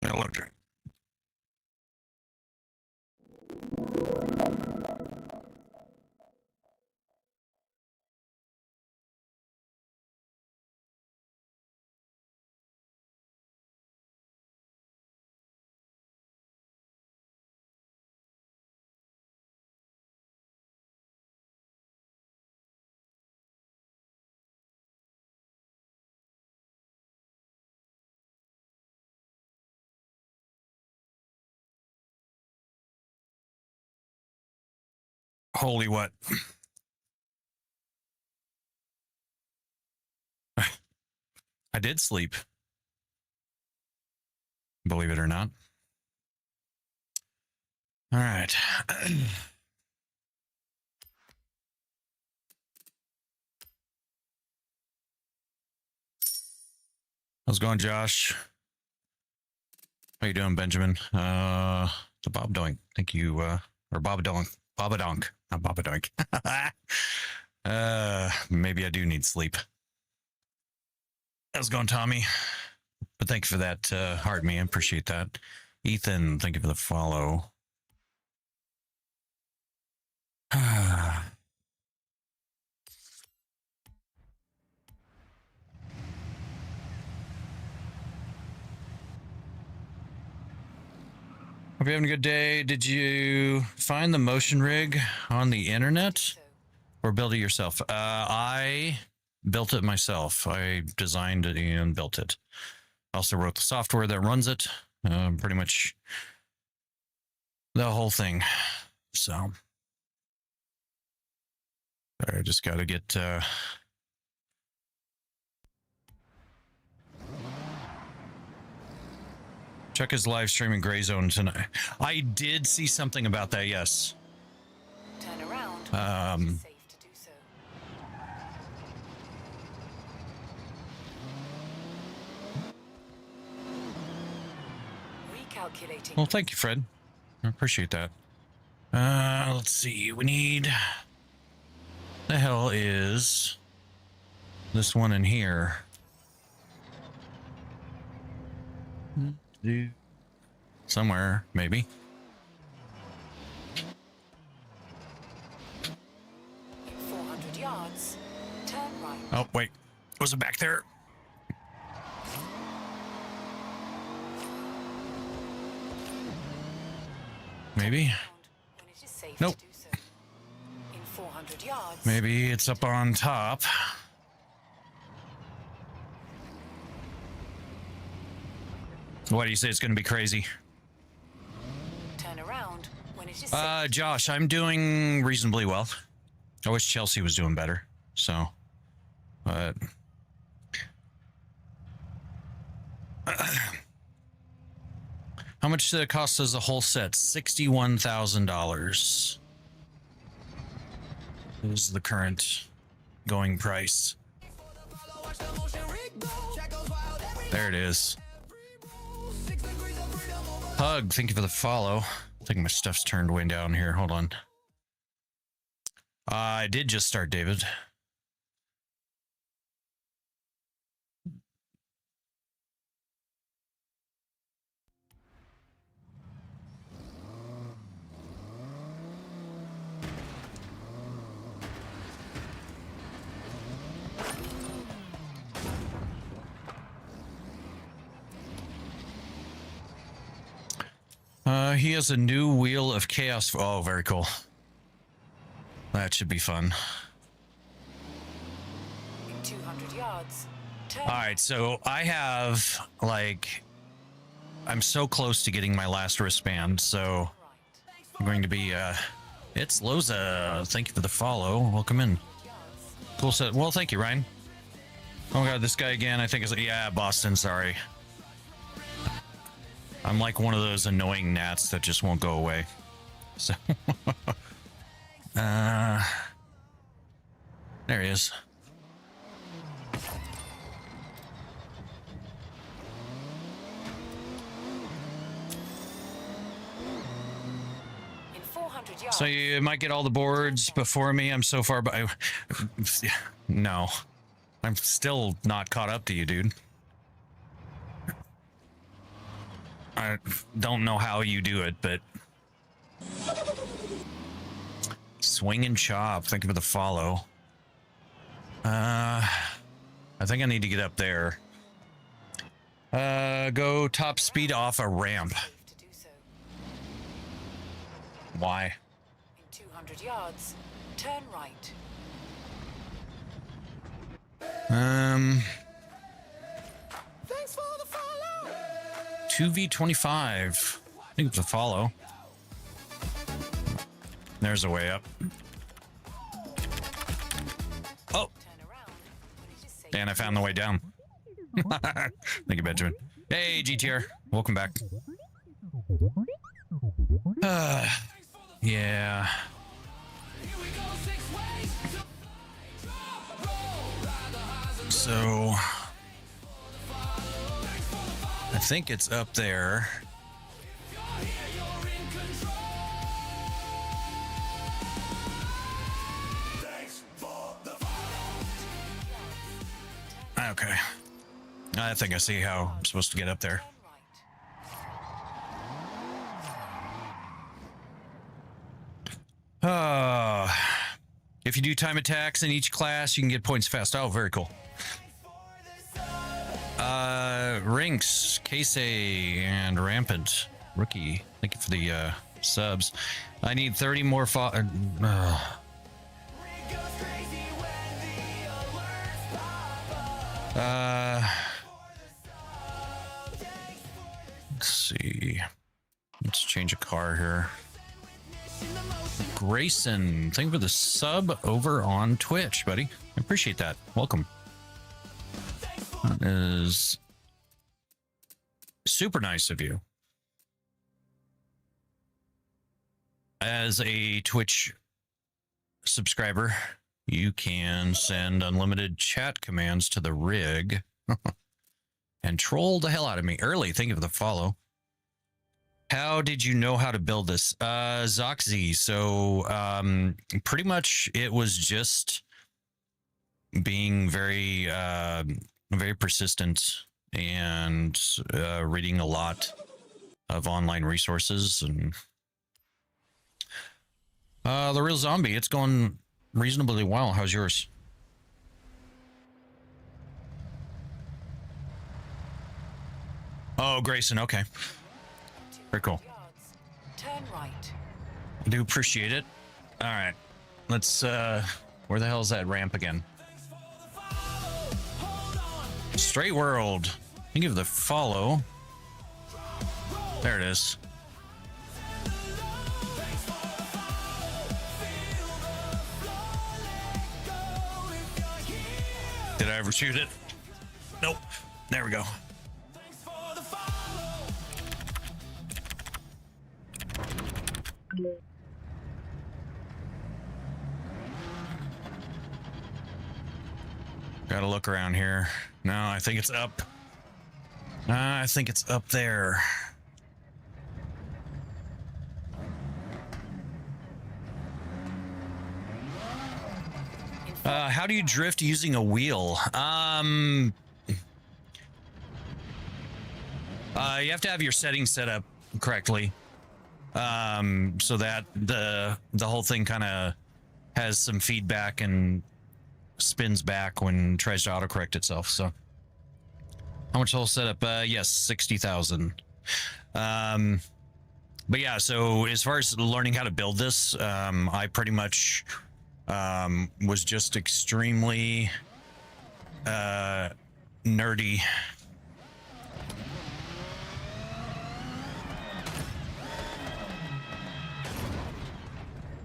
Yeah, look. Holy what? I did sleep. Believe it or not. All right. How's it going, Josh? How you doing, Benjamin? The Bob Doink. Thank you. Or Bob Donk. Bobadonk. Not Bobadonk. Maybe I do need sleep. How's it going, Tommy? But thank you for that heart, me. I appreciate that. Ethan, thank you for the follow. Hope you're having a good day. Did you find the motion rig on the internet or build it yourself? I built it myself. I designed it and built it. Also wrote the software that runs it. Pretty much the whole thing. So I just got to get... Check his live stream in Gray Zone tonight. I did see something about that, yes. Turn around. Safe to do so. Recalculating. Well, thank you, Fred. I appreciate that. Let's see. We need... The hell is this one in here? Somewhere, maybe. In 400 yards, turn right. Oh, wait. Was it back there? Maybe. When it is safe Nope. to do so. In 400 yards. Maybe it's up on top. Why do you say it's going to be crazy? Turn around when it is safe. Josh, I'm doing reasonably well. I wish Chelsea was doing better. So, but how much did it cost us a whole set? $61,000 is the current going price. There it is. Hug, thank you for the follow. I think my stuff's turned way down here. Hold on. I did just start, David. He has a new Wheel of Chaos. Oh, very cool. That should be fun. In 200 yards. Turn. All right, so I have, like, I'm so close to getting my last wristband, so Right. I'm going to be, it's Loza. Thank you for the follow. Welcome in. Cool set. Well, thank you, Ryan. Oh, God, this guy again. I think it's, yeah, Boston, sorry. I'm like one of those annoying gnats that just won't go away. So, there he is. In 400 yards. So you might get all the boards before me. I'm so far by. No, I'm still not caught up to you, dude. I don't know how you do it, but swing and chop. Thank you for the follow. I think I need to get up there. Go top speed off a ramp. To do so. Why? In 200 yards, turn right. 2v25. I think it's a follow. There's a way up. Oh, Turn around when it is safe. and I found the way down. Thank you, Benjamin. Hey, GTR. Welcome back. Yeah. So I think it's up there. Okay. I think I see how I'm supposed to get up there. Turn right. If you do time attacks in each class, you can get points fast. Oh, very cool. Rinks, Casey, and Rampant. Rookie. Thank you for the subs. I need 30 more let's see. Let's change a car here. Grayson, thank you for the sub over on Twitch, buddy. I appreciate that. Welcome. That is super nice of you. As a Twitch subscriber, you can send unlimited chat commands to the rig and troll the hell out of me. Early, thank you for the follow. How did you know how to build this? Zoxy. So pretty much it was just being very very persistent and reading a lot of online resources. And the real zombie, it's going reasonably well. How's yours? Oh, Grayson, okay. Very cool. Yards, turn right. I do appreciate it. All right, let's where the hell is that ramp again? Straight World. Thank you for the follow. There it is. Did I ever shoot it? Nope. There we go. Gotta look around here. No, I think it's up. I think it's up there. How do you drift using a wheel? You have to have your settings set up correctly, so that the whole thing kind of has some feedback and spins back when it tries to autocorrect itself. So how much whole setup? Yes, 60,000. But yeah, so as far as learning how to build this, I pretty much was just extremely nerdy.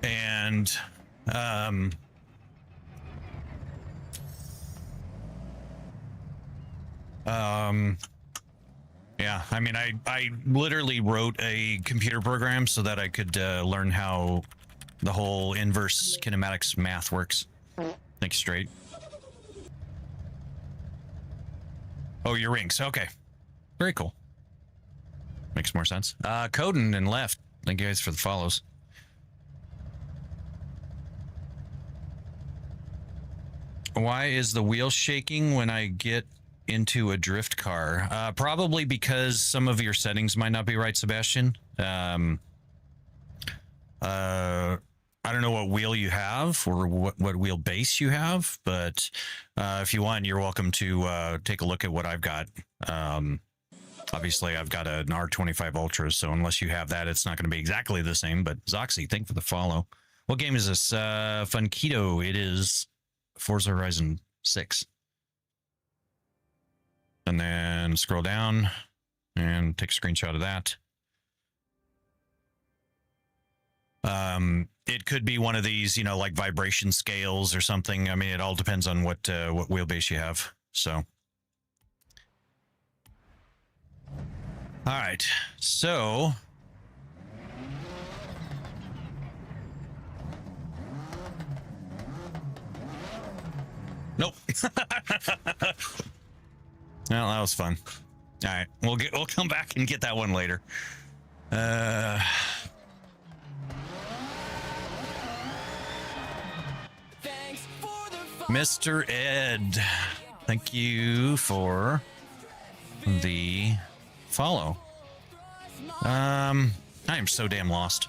And yeah, I mean, I literally wrote a computer program so that I could learn how the whole inverse kinematics math works. Think straight. Oh, your rinks. Okay. Very cool. Makes more sense. Coden and left. Thank you guys for the follows. Why is the wheel shaking when I get into a drift car? Probably because some of your settings might not be right, Sebastian. I don't know what wheel you have or what wheel base you have, but if you want, you're welcome to take a look at what I've got. Obviously, I've got an R25 Ultra, so unless you have that, it's not going to be exactly the same. But Zoxy, thank you for the follow. What game is this? Funketo. It is Forza Horizon 6. And then scroll down and take a screenshot of that. It could be one of these, you know, like vibration scales or something. I mean, it all depends on what wheelbase you have. So, all right. So, nope. Well, that was fun. All right, we'll come back and get that one later. Mr. Ed, thank you for the follow. I am so damn lost.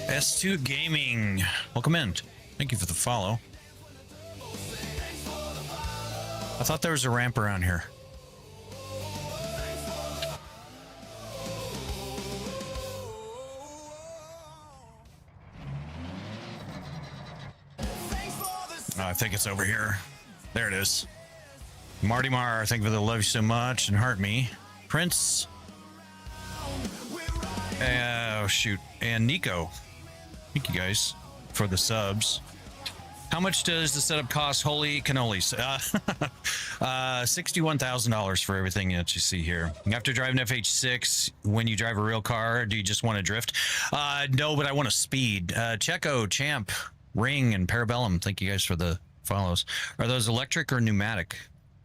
S2 Gaming, welcome in. Thank you for the follow. I thought there was a ramp around here. I think it's over here. There it is. Marty Mar, thank you for the love you so much and heart me. Prince. Oh, shoot. And Nico. Thank you guys for the subs. How much does the setup cost? Holy cannolis. $61,000 for everything that you see here. After driving FH6, when you drive a real car, do you just want to drift? No, but I want to speed. Checo, Champ, Ring, and Parabellum, thank you guys for the follows. Are those electric or pneumatic?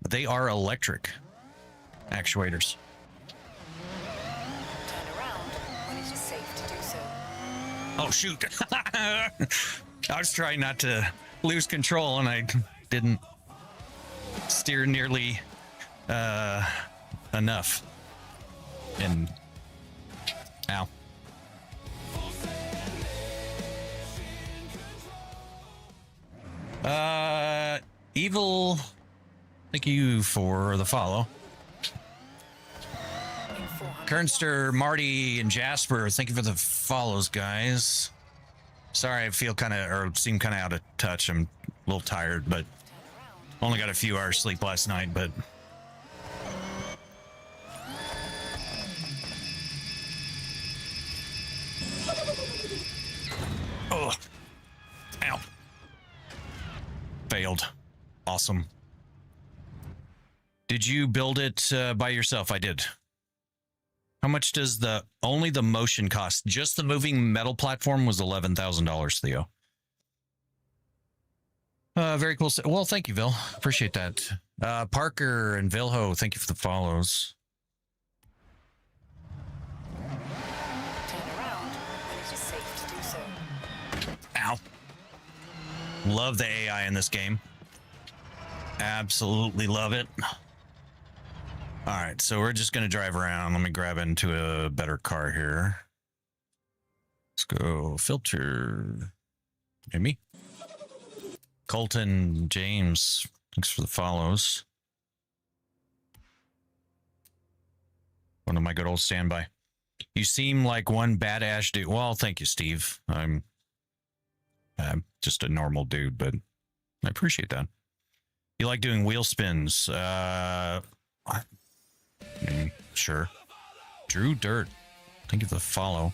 They are electric actuators. Turn around when it is safe to do so. Oh, shoot. I was trying not to lose control and I didn't steer nearly enough. And ow. Evil, thank you for the follow. Kernster, Marty, and Jasper, thank you for the follows, guys. Sorry, I feel kind of, or seem kind of out of touch. I'm a little tired, but only got a few hours sleep last night, but. Oh, ow. Failed. Awesome. Did you build it by yourself? I did. How much does only the motion cost? Just the moving metal platform was $11,000, Theo. Very cool. Well, thank you, Vil. Appreciate that. Parker and Vilho, thank you for the follows. Turn around when it is safe to do so. Ow. Love the AI in this game. Absolutely love it. All right, so we're just going to drive around. Let me grab into a better car here. Let's go filter. Amy. Colton James, thanks for the follows. One of my good old standby. You seem like one badass dude. Well, thank you, Steve. I'm just a normal dude, but I appreciate that. You like doing wheel spins? Sure. Drew Dirt, thank you for the follow.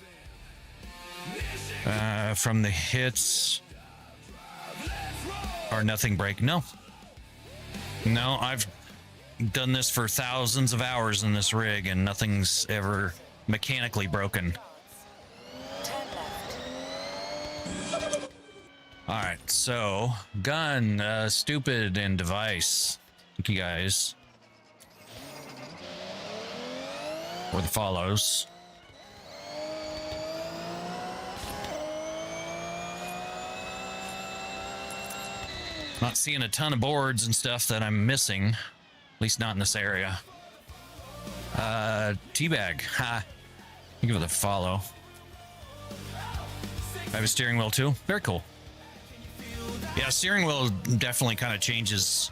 From the hits are nothing break. No, I've done this for thousands of hours in this rig and nothing's ever mechanically broken. Turn left. All right, so gun, stupid, and device. Thank you guys. or the follows. Not seeing a ton of boards and stuff that I'm missing, at least not in this area. Teabag, ha. Give it a follow. I have a steering wheel too. Very cool. Yeah, steering wheel definitely kind of changes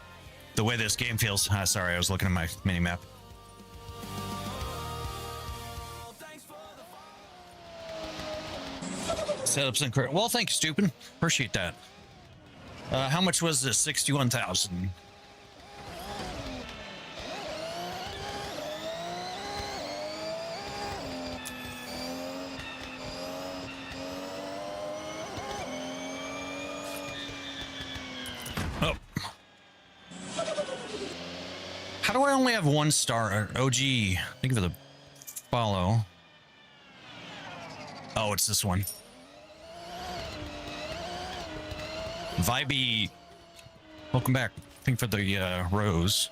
the way this game feels. Sorry, I was looking at my mini map. Setups and well, thank you, Stupid. Appreciate that. How much was this? 61,000. Oh. How do I only have 1 star? OG. Think of the follow. Oh, it's this one. Vibey, welcome back. Thank you for the rose.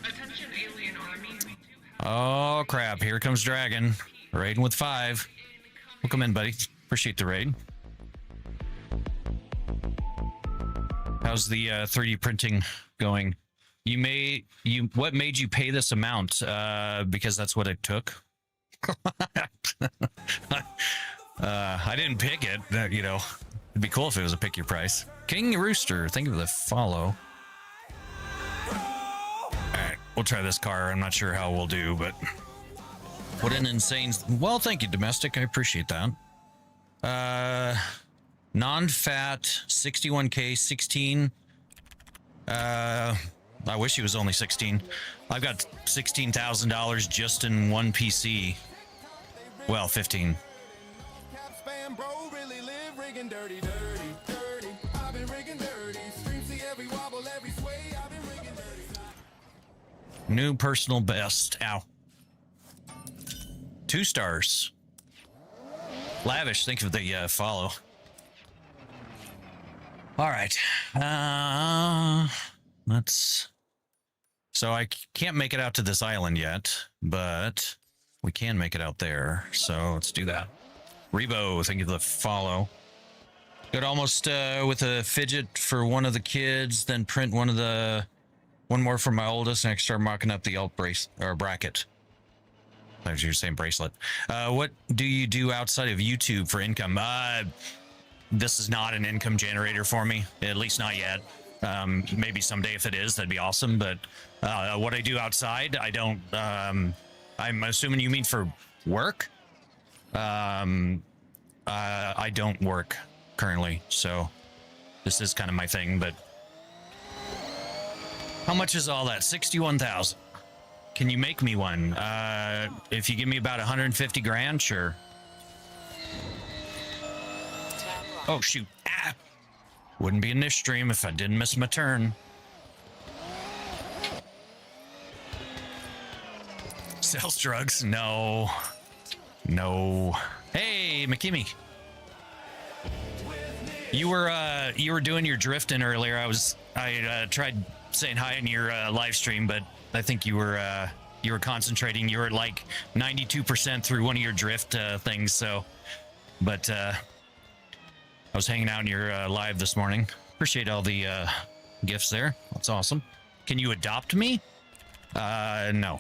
Attention, alien army. Oh crap! Here comes Dragon, raiding with 5. Welcome in, buddy. Appreciate the raid. How's the 3D printing going? What made you pay this amount? Because that's what it took. I didn't pick it. You know, it'd be cool if it was a pick your price. King Rooster, thank you for the follow. All right, we'll try this car. I'm not sure how we'll do, but what an insane. Well, thank you, Domestic. I appreciate that. Non-fat 61K 16. I wish he was only 16. I've got $16,000 just in one PC. Well, 15. New personal best. Ow. 2 stars. Lavish, thank you for the follow. All right. So I can't make it out to this island yet, but we can make it out there. So let's do that. Rebo, thank you for the follow. Got almost with a fidget for one of the kids, then print one more for my oldest, and I start mocking up the alt bracket. I was saying bracelet. What do you do outside of YouTube for income? This is not an income generator for me, at least not yet. Maybe someday if it is, that'd be awesome. But what I do outside, I don't. I'm assuming you mean for work. I don't work currently, so this is kind of my thing. But how much is all that? 61,000. Can you make me one? If you give me about 150 grand, sure. Oh shoot! Ah! Wouldn't be in this stream if I didn't miss my turn. Sells drugs? No. No. Hey, McKimmy. You were doing your drifting earlier. I tried saying hi in your live stream, but I think you were concentrating. You were like 92% through one of your drift things. So, but I was hanging out in your live this morning. Appreciate all the gifts there. That's awesome. Can you adopt me? No.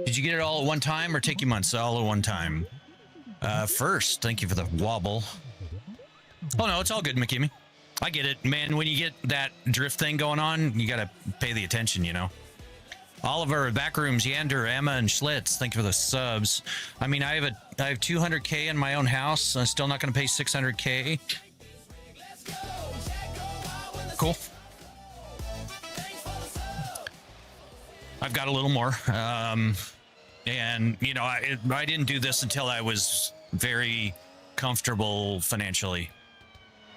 Did you get it all at one time or take you months? All at one time. First, thank you for the wobble. Oh no, it's all good, McKimmy. I get it, man. When you get that drift thing going on, you gotta pay the attention, you know. Oliver, Backrooms, Yander, Emma, and Schlitz, thank you for the subs. I mean, I have 200K in my own house. I'm still not gonna pay 600K. Cool. I've got a little more, and you know, I didn't do this until I was very comfortable financially.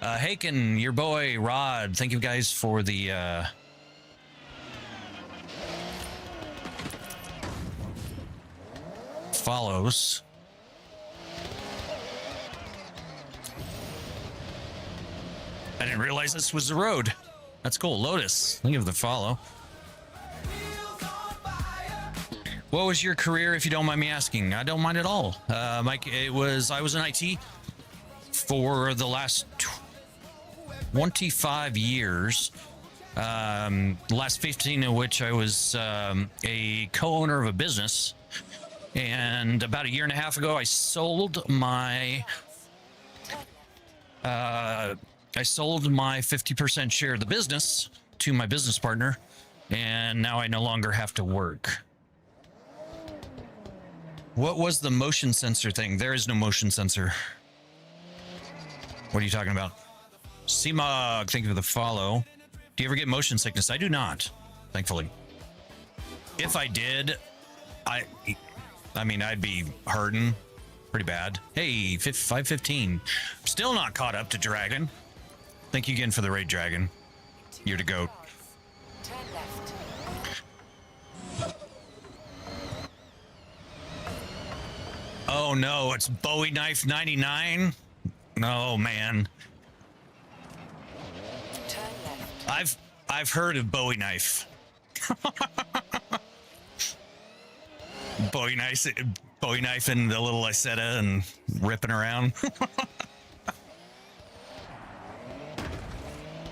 Haken, your boy Rod, thank you guys for the follows. I didn't realize this was the road. That's cool. Lotus, thank you for the follow. What was your career, if you don't mind me asking? I don't mind at all. Mike, I was in IT for the last 25 years. The last 15 of which I was a co-owner of a business. And about a year and a half ago, I sold my 50% share of the business to my business partner, and now I no longer have to work. What was the motion sensor thing? There is no motion sensor. What are you talking about? CMOG, thank you for the follow. Do you ever get motion sickness? I do not, thankfully. If I did, I mean, I'd be hurting pretty bad. Hey, 515. Still not caught up to Dragon. Thank you again for the raid, Dragon. You're the GOAT. Turn left. Oh no, it's Bowie Knife 99. Oh man. Turn left. I've heard of Bowie Knife. Bowie Knife and the little Isetta and ripping around.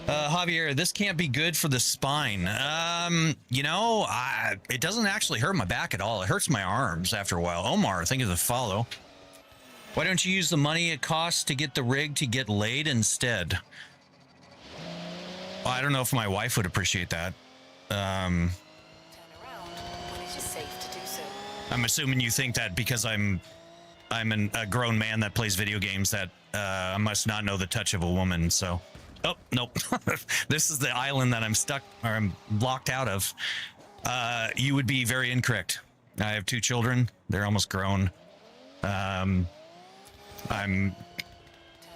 Javier, this can't be good for the spine. You know, it doesn't actually hurt my back at all. It hurts my arms after a while. Omar, thank you for the follow. Why don't you use the money it costs to get the rig to get laid instead? Well, I don't know if my wife would appreciate that. Turn around when it is safe to do so. I'm assuming you think that because I'm a grown man that plays video games that I must not know the touch of a woman. So, oh nope, this is the island that I'm stuck or I'm locked out of. You would be very incorrect. I have 2 children. They're almost grown. I'm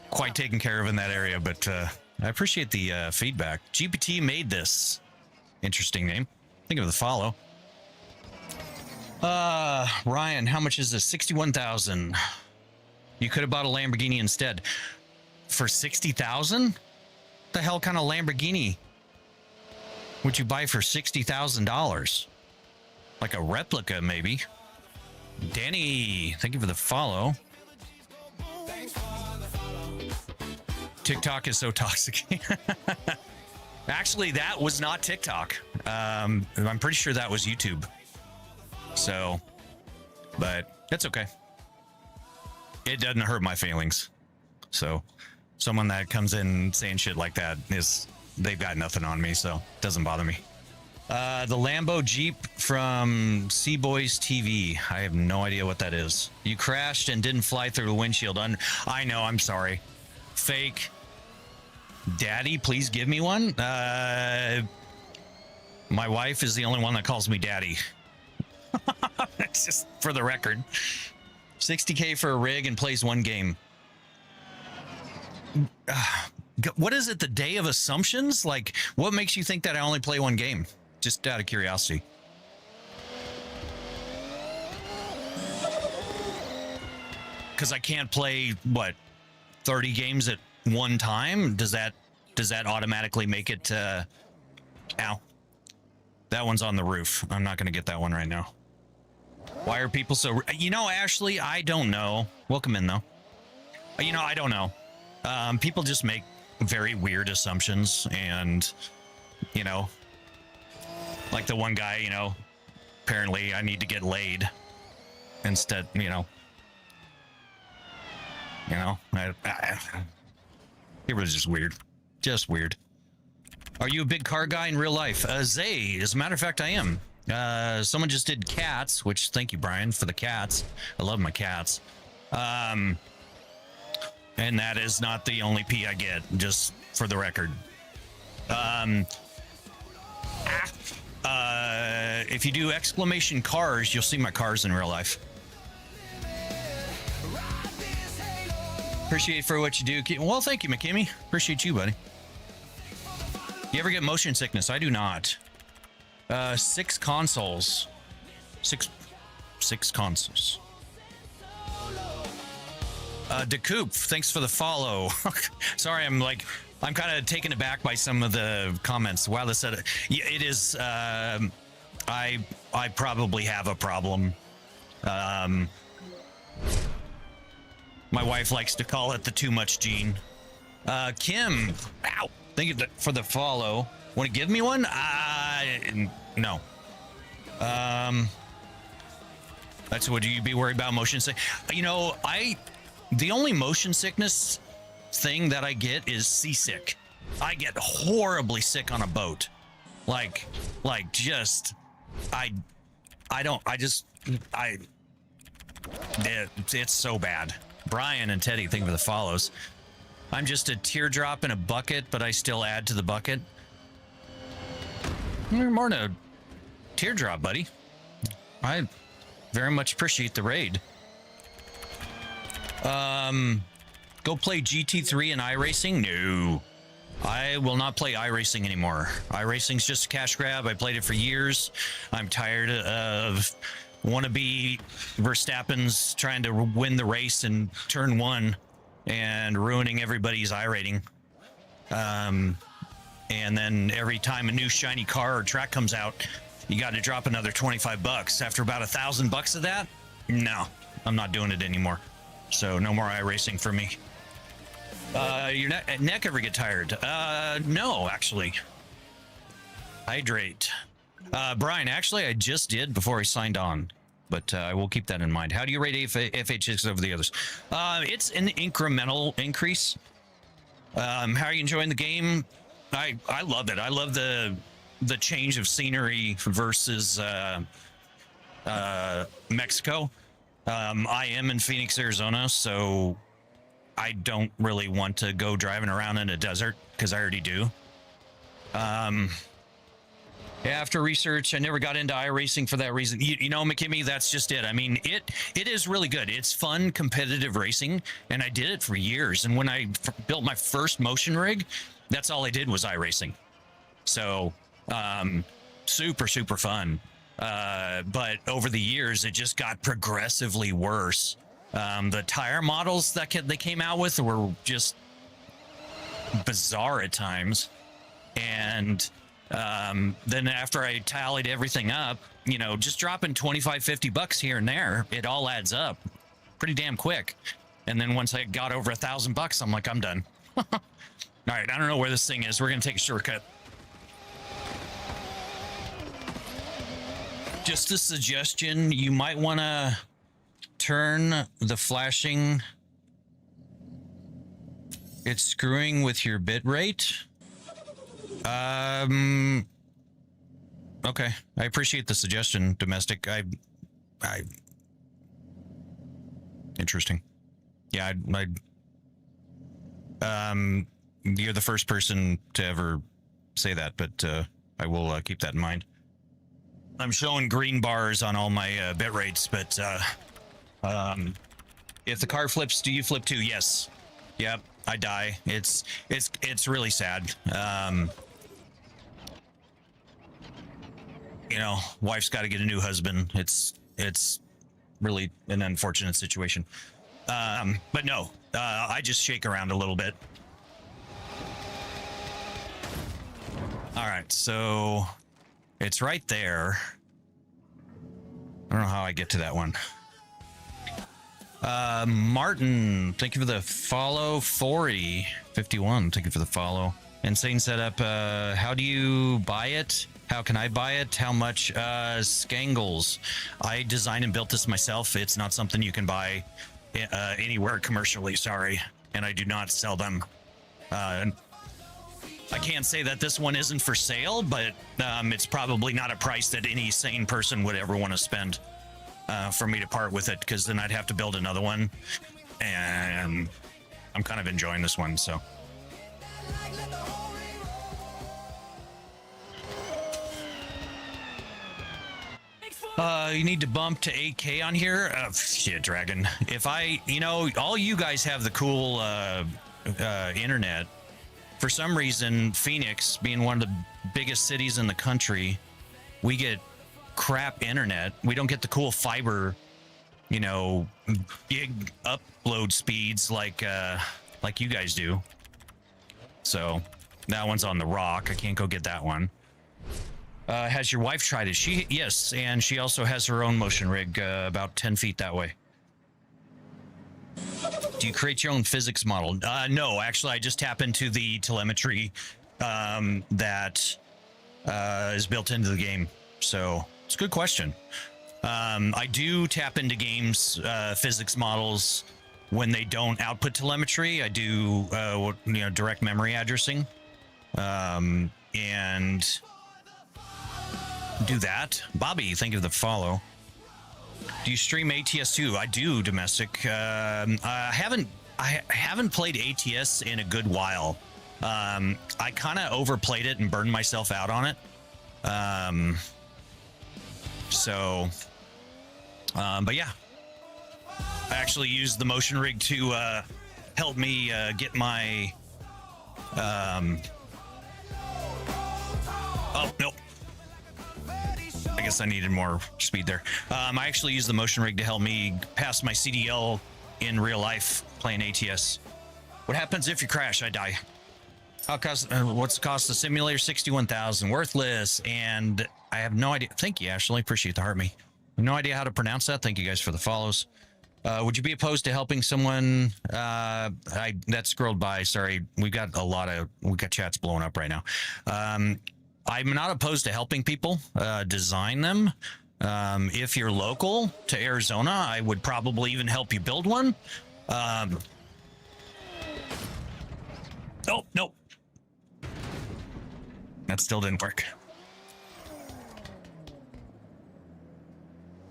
quite taken care of in that area, but I appreciate the feedback. GPT made this. Interesting name. Think of the follow. Ryan, how much is this? 61,000. You could have bought a Lamborghini instead. For 60,000? The hell kind of Lamborghini would you buy for $60,000? Like a replica, maybe. Danny, thank you for the follow. TikTok is so toxic. Actually, that was not TikTok. I'm pretty sure that was YouTube. So, but that's okay. It doesn't hurt my feelings. So, someone that comes in saying shit like that they've got nothing on me, so it doesn't bother me. The Lambo Jeep from C-Boys TV. I have no idea what that is. You crashed and didn't fly through the windshield. I know, I'm sorry. Fake. Daddy, please give me one. My wife is the only one that calls me daddy. It's just for the record. 60K for a rig and plays 1 game. What is it, the day of assumptions? Like, what makes you think that I only play 1 game? Just out of curiosity. Because I can't play, 30 games at one time? Does that automatically make it, ow. That one's on the roof. I'm not going to get that one right now. Why are people so... You know, Ashley, I don't know. Welcome in, though. You know, I don't know. People just make very weird assumptions, and, you know, like the one guy, you know, apparently I need to get laid instead, you know. It was just weird. Just weird. Are you a big car guy in real life? Zay, as a matter of fact, I am. Someone just did cats, which thank you, Brian, for the cats. I love my cats. And that is not the only P I get, just for the record. If you do exclamation cars, you'll see my cars in real life. Appreciate for what you do. Well, thank you, McKimmy. Appreciate you, buddy. You ever get motion sickness? I do not. 6 consoles. Six consoles. DeCoop, thanks for the follow. Sorry, I'm like I'm kind of taken aback by some of the comments. Wow, this said it is. I probably have a problem. My wife likes to call it the too much gene. Kim, ow, thank you for the follow. Want to give me one? No. That's would you be worried about motion sick? You know, the only motion sickness thing that I get is seasick. I get horribly sick on a boat. It's so bad. Brian and Teddy, thank you for the follows. I'm just a teardrop in a bucket, but I still add to the bucket. You're more than a teardrop, buddy. I very much appreciate the raid. Go play GT3 and iRacing? No. I will not play iRacing anymore. iRacing's just a cash grab. I played it for years. I'm tired of wannabe Verstappen's trying to win the race in turn one and ruining everybody's iRating. And then every time a new shiny car or track comes out, you got to drop another $25. After about $1,000 of that, no, I'm not doing it anymore. So no more iRacing for me. Your neck ever get tired? No, actually. Hydrate. Brian, actually, I just did before I signed on, but I will keep that in mind. How do you rate FH6 over the others? It's an incremental increase. How are you enjoying the game? I love it. I love the change of scenery versus Mexico. I am in Phoenix, Arizona, so I don't really want to go driving around in a desert because I already do. After research, I never got into iRacing for that reason. You know, McKimmy, that's just it. I mean, it is really good. It's fun, competitive racing, and I did it for years. And when I built my first motion rig, that's all I did was iRacing. So, super, super fun. But over the years, it just got progressively worse. The tire models that they came out with were just bizarre at times. And then after I tallied everything up, you know, just dropping $25-50 here and there, it all adds up pretty damn quick. And then once I got over $1,000, I'm like, I'm done. All right, I don't know where this thing is. We're gonna take a shortcut. Just a suggestion, you might want to turn the flashing. It's screwing with your bit rate. Okay, I appreciate the suggestion, Domestic. I interesting. Yeah, you're the first person to ever say that, but I will keep that in mind. I'm showing green bars on all my bit rates, but if the car flips, do you flip too? Yes. Yep, I die. It's really sad. You know, wife's got to get a new husband. It's really an unfortunate situation. But no, I just shake around a little bit. All right, so it's right there. I don't know how I get to that one. Martin, thank you for the follow. 4051, thank you for the follow. Insane setup. How do you buy it? How can I buy it? How much? Skangles. I designed and built this myself. It's not something you can buy anywhere commercially, sorry. And I do not sell them. I can't say that this one isn't for sale, but it's probably not a price that any sane person would ever want to spend for me to part with it, because then I'd have to build another one. And I'm kind of enjoying this one, so. You need to bump to 8K on here? Shit, Dragon. If all you guys have the cool internet. For some reason, Phoenix, being one of the biggest cities in the country, we get crap internet. We don't get the cool fiber, big upload speeds like you guys do. So that one's on the rock. I can't go get that one. Has your wife tried it? Yes, and she also has her own motion rig about 10 feet that way. Do you create your own physics model? No, actually, I just tap into the telemetry that is built into the game. So it's a good question. I do tap into games physics models when they don't output telemetry. I do direct memory addressing, and do that. Bobby, thank you for the follow. Do you stream ATS too? I do, domestic. I haven't played ATS in a good while. I kind of overplayed it and burned myself out on it. But yeah, I actually used the motion rig to help me get my. Oh nope. I guess I needed more speed there. I actually used the motion rig to help me pass my CDL in real life playing ATS. What happens if you crash? I die. What's the cost of the simulator? 61,000. Worthless. And I have no idea. Thank you, Ashley. Appreciate the heart me. I have no idea how to pronounce that. Thank you guys for the follows. Would you be opposed to helping someone? That scrolled by. Sorry, we got chats blowing up right now. I'm not opposed to helping people design them. If you're local to Arizona, I would probably even help you build one. Oh, nope. That still didn't work.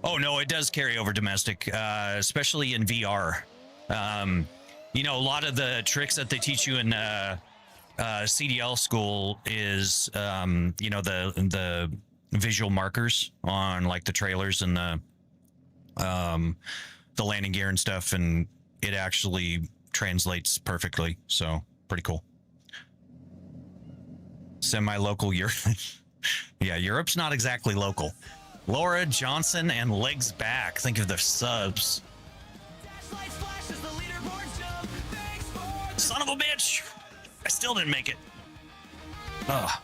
Oh, no, it does carry over domestic, especially in VR. A lot of the tricks that they teach you in CDL school is, the visual markers on like the trailers and the landing gear and stuff, and it actually translates perfectly. So pretty cool. Semi-local Europe. Yeah, Europe's not exactly local. Laura Johnson and Legs Back. Think of the subs. Son of a bitch. I still didn't make it. Ugh.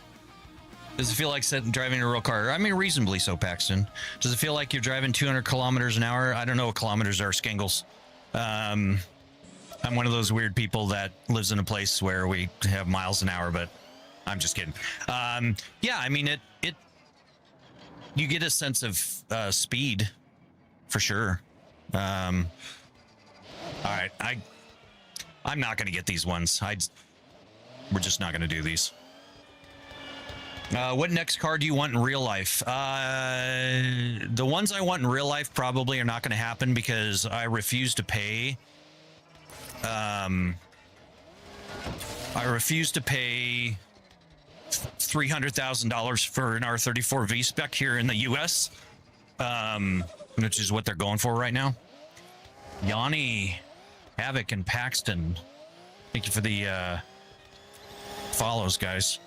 Does it feel like driving a real car? I mean, reasonably so, Paxton. Does it feel like you're driving 200 kilometers an hour? I don't know what kilometers are, Skingles. I'm one of those weird people that lives in a place where we have miles an hour, but I'm just kidding. Yeah, I mean, you get a sense of speed for sure. All right, I'm not going to get these ones. We're just not going to do these. What next car do you want in real life? The ones I want in real life probably are not going to happen because I refuse to pay. I refuse to pay $300,000 for an R34 V-Spec here in the U.S., which is what they're going for right now. Yanni, Havoc, and Paxton, thank you for the follows, guys.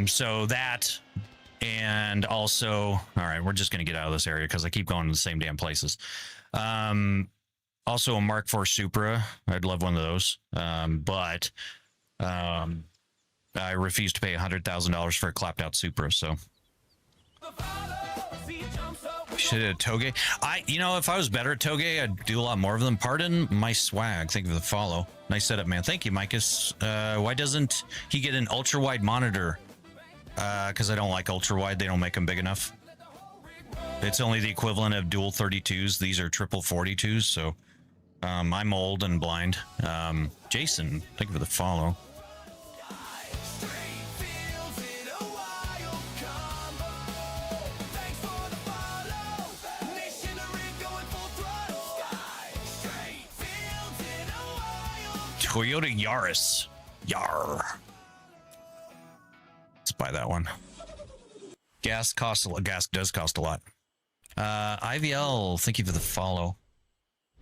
So that, and also, all right, we're just going to get out of this area because I keep going to the same damn places. Also a Mark IV Supra. I'd love one of those. But I refuse to pay $100,000 for a clapped out Supra. So should have Toge. If I was better at Toge, I'd do a lot more of them. Pardon my swag. Thank you for the follow. Nice setup, man. Thank you, Micus. Why doesn't he get an ultra wide monitor? Because I don't like ultra wide. They don't make them big enough. It's only the equivalent of dual 32s. These are triple 42s. So I'm old and blind. Jason, thank you for the follow. Toyota Yaris. Yar. Let's buy that one. Gas costs a lot. Gas does cost a lot. IVL, thank you for the follow.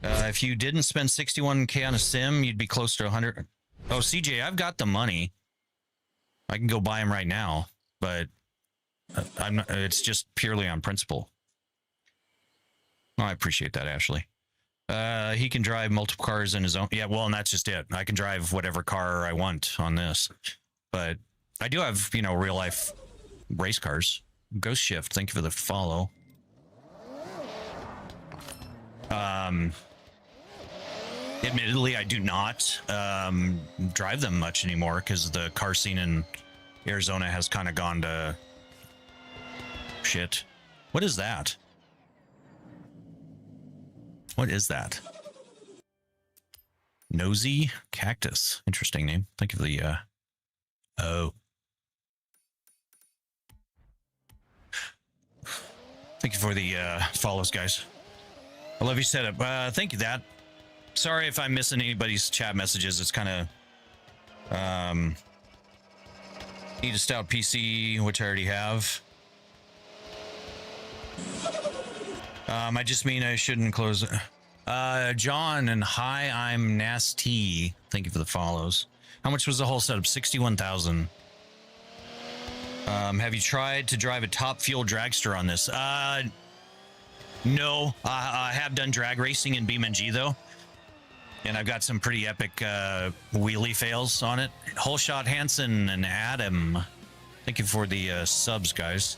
If you didn't spend 61K on a sim, you'd be close to 100. Oh, CJ, I've got the money. I can go buy them right now, but I'm not, it's just purely on principle. Oh, I appreciate that, Ashley. He can drive multiple cars in his own. Yeah, well, and that's just it. I can drive whatever car I want on this, but I do have, you know, real life race cars. Ghost Shift, thank you for the follow. Admittedly, I do not drive them much anymore because the car scene in Arizona has kind of gone to shit. What is that? What is that? Nosy Cactus. Interesting name. Thank you for the oh. Thank you for the follows, guys. I love your setup. Thank you, that. Sorry if I'm missing anybody's chat messages. It's kind of need a stout PC, which I already have. I just mean I shouldn't close it. John and hi, I'm Nasty. Thank you for the follows. How much was the whole setup? 61,000. Have you tried to drive a top fuel dragster on this? No, I have done drag racing in BeamNG though. And I've got some pretty epic wheelie fails on it. Whole Shot Hansen and Adam. Thank you for the subs, guys.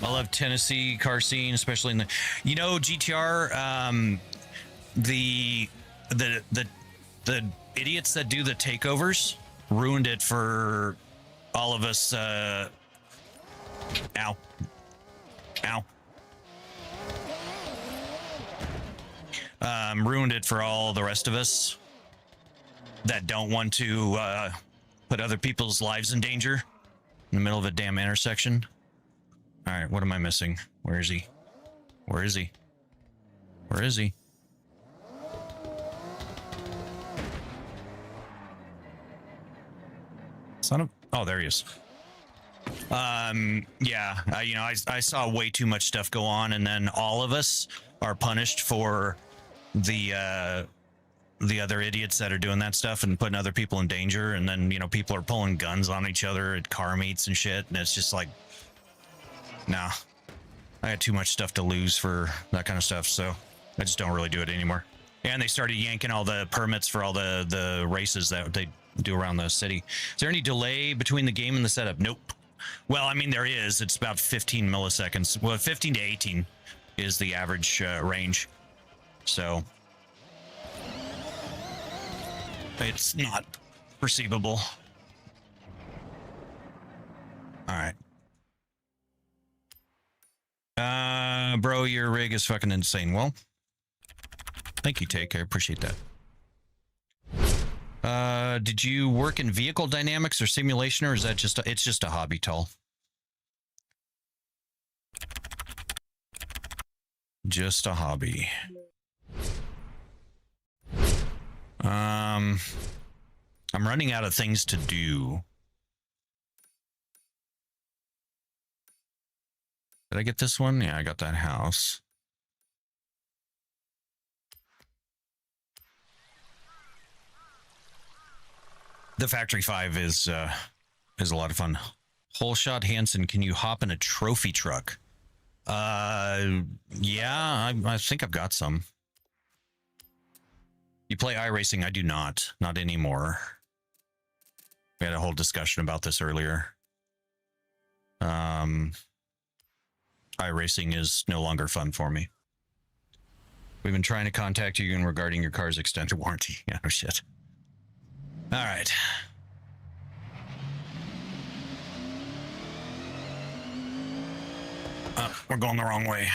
I love Tennessee car scene, especially in the, you know, GTR. The idiots that do the takeovers ruined it for all of us. Ow, ow. Ruined it for all the rest of us that don't want to put other people's lives in danger in the middle of a damn intersection. All right, what am I missing? Where is he? Where is he? Where is he? Son of... Oh, there he is. Yeah, you know, I saw way too much stuff go on, and then all of us are punished for the other idiots that are doing that stuff and putting other people in danger, and then, you know, people are pulling guns on each other at car meets and shit, and it's just like, nah, I had too much stuff to lose for that kind of stuff, so I just don't really do it anymore. And they started yanking all the permits for all the races that they do around the city. Is there any delay between the game and the setup? Nope. Well, I mean, there is. It's about 15 milliseconds. Well, 15 to 18 is the average range. So it's not perceivable. All right. Bro, your rig is fucking insane. Well, thank you, Take. I appreciate that. Did you work in vehicle dynamics or simulation, or is that just it's just a hobby, Tall? Just a hobby. I'm running out of things to do. Did I get this one? Yeah, I got that house. The Factory 5 is a lot of fun. Whole Shot Hansen, can you hop in a trophy truck? Yeah, I think I've got some. You play iRacing? I do not. Not anymore. We had a whole discussion about this earlier. iRacing is no longer fun for me. We've been trying to contact you regarding your car's extended warranty. Yeah, no shit. All right. We're going the wrong way.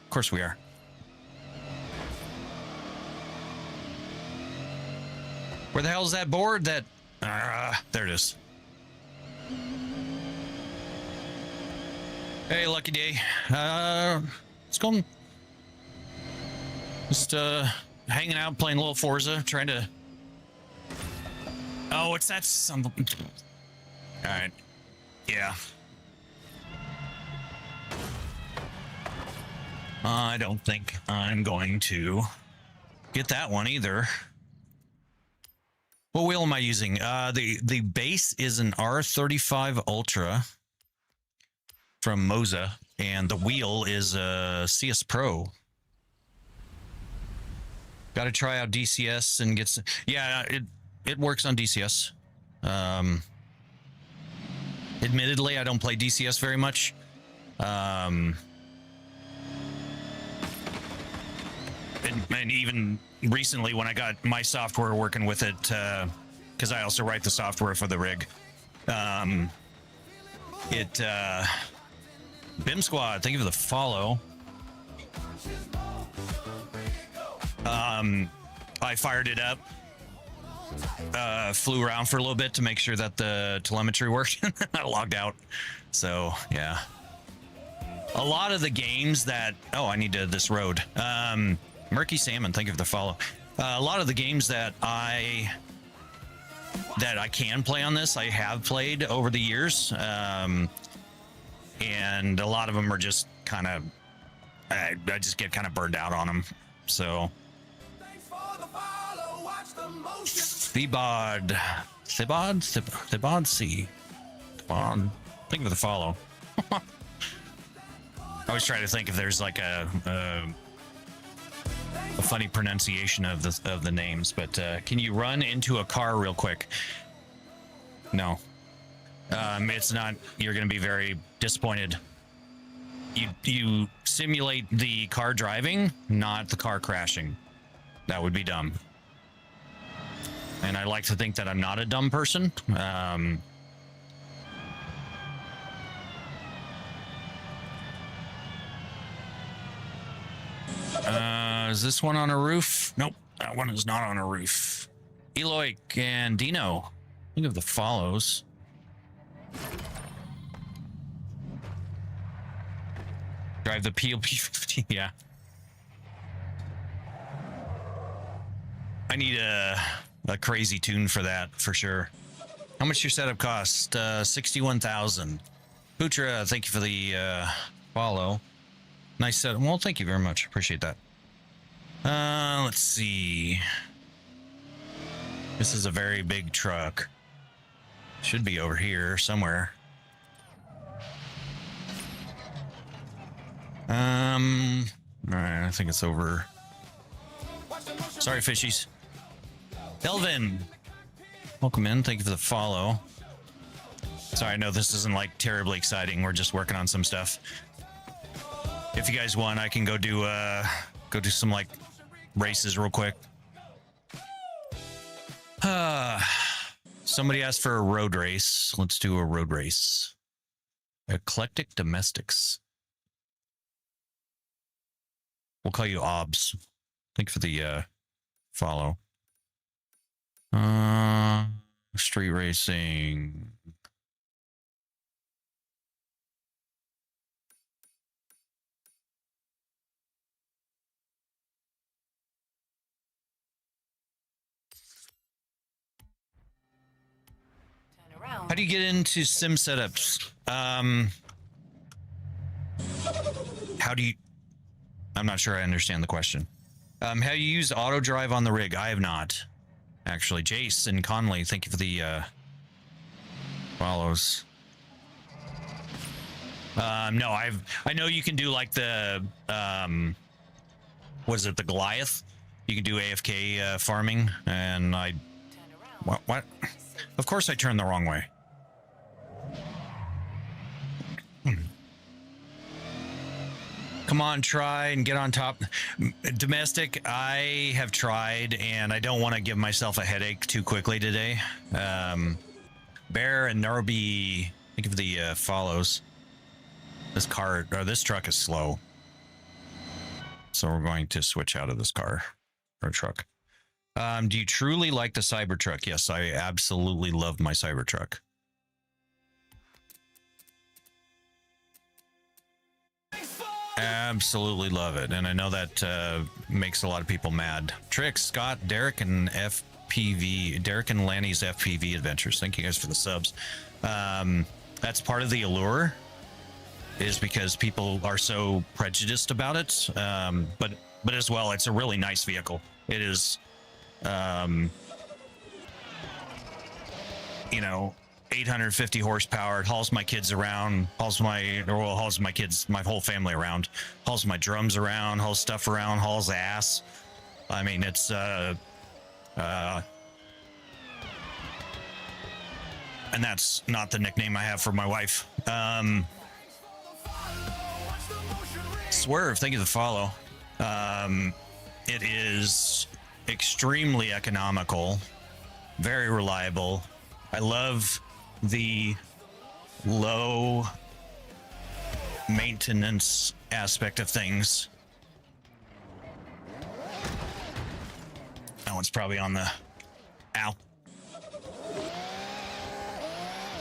Of course we are. Where the hell is that board? That there it is. Hey, lucky day. It's going. Just hanging out, playing a little Forza, trying to. Oh, what's that? All right. Yeah. I don't think I'm going to get that one either. What wheel am I using? The base is an R35 Ultra from Moza, and the wheel is a CS Pro. Got to try out DCS and get some, yeah, it works on DCS. Admittedly, I don't play DCS very much. And even recently when I got my software working with it, because I also write the software for the rig, BIM Squad, thank you for the follow. I fired it up, flew around for a little bit to make sure that the telemetry worked. I logged out. So yeah, a lot of the games that, oh, I need to this road. Murky Salmon, thank you for the follow. A lot of the games that I can play on this, I have played over the years, and a lot of them are just kind of, I just get kind of burned out on them. So Thebod C. Come on. Thank you for the follow. I always try to think if there's like a funny pronunciation of the names, but can you run into a car real quick? No. It's not, you're going to be very disappointed. You simulate the car driving, not the car crashing. That would be dumb. And I like to think that I'm not a dumb person. Is this one on a roof? Nope, that one is not on a roof. Eloy and Dino, think of the follows. Drive the PLP50, yeah. I need a crazy tune for that, for sure. How much your setup cost? 61,000. Putra, thank you for the follow. Nice setup. Well, thank you very much. Appreciate that. Let's see. This is a very big truck. Should be over here somewhere. All right, I think it's over. Sorry, fishies. Elvin, welcome in. Thank you for the follow. Sorry, I know this isn't like terribly exciting. We're just working on some stuff. If you guys want, I can go do some like races real quick. Somebody asked for a road race. Let's do a road race. Eclectic Domestics. We'll call you Obs. Thank you for the follow. Street racing. How do you get into sim setups? How do you... I'm not sure I understand the question. How do you use auto drive on the rig? I have not. Actually, Jace and Conley, thank you for the follows. No, I know you can do like the what is it, the Goliath? You can do AFK farming, and I what? Of course I turned the wrong way. Come on, try and get on top. Domestic, I have tried, and I don't want to give myself a headache too quickly today. Bear and Narby, think of the follows. This car, or this truck is slow. So we're going to switch out of this car, or truck. Do you truly like the Cybertruck? Yes, I absolutely love my Cybertruck. Absolutely love it, and I know that makes a lot of people mad. Trick, Scott, Derek, and Derek and Lanny's FPV adventures. Thank you guys for the subs. That's part of the allure, is because people are so prejudiced about it. But as well, it's a really nice vehicle. It is, you know, 850 horsepower. It hauls my kids around, hauls my kids, my whole family around, hauls my drums around, hauls stuff around, hauls ass. I mean, it's and that's not the nickname I have for my wife. Swerve, thank you for the follow. It is extremely economical, very reliable. I love the low maintenance aspect of things. That one's probably on the ow.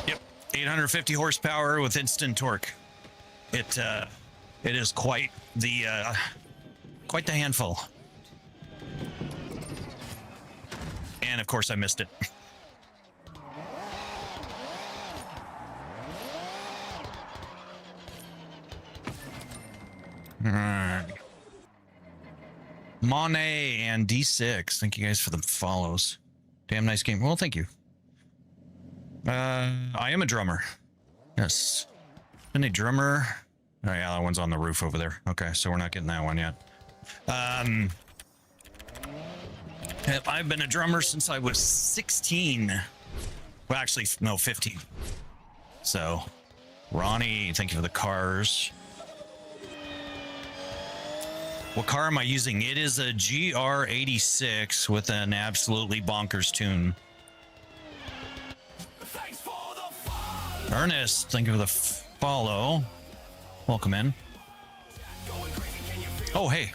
Yep, 850 horsepower with instant torque. It is quite the handful. And of course I missed it. All right. Monet and D6. Thank you guys for the follows. Damn nice game. Well, thank you. I am a drummer. Yes. Been a drummer. Oh yeah, that one's on the roof over there. Okay, so we're not getting that one yet. I've been a drummer since I was 16. Well, actually, no, 15. So, Ronnie, thank you for the cars. What car am I using? It is a GR86 with an absolutely bonkers tune. Ernest, thank you for the follow. Welcome in. Oh, hey.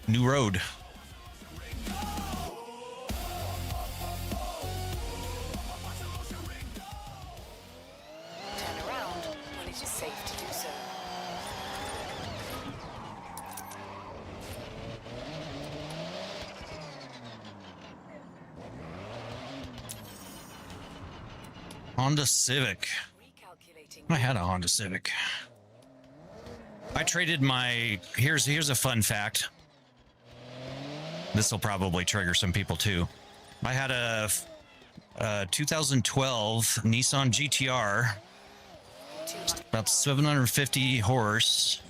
New road. Turn around when it is safe to do so. Honda Civic. Recalculating. I had a Honda Civic. I traded my... Here's a fun fact. This will probably trigger some people too. I had a 2012 Nissan GTR. About 750 horse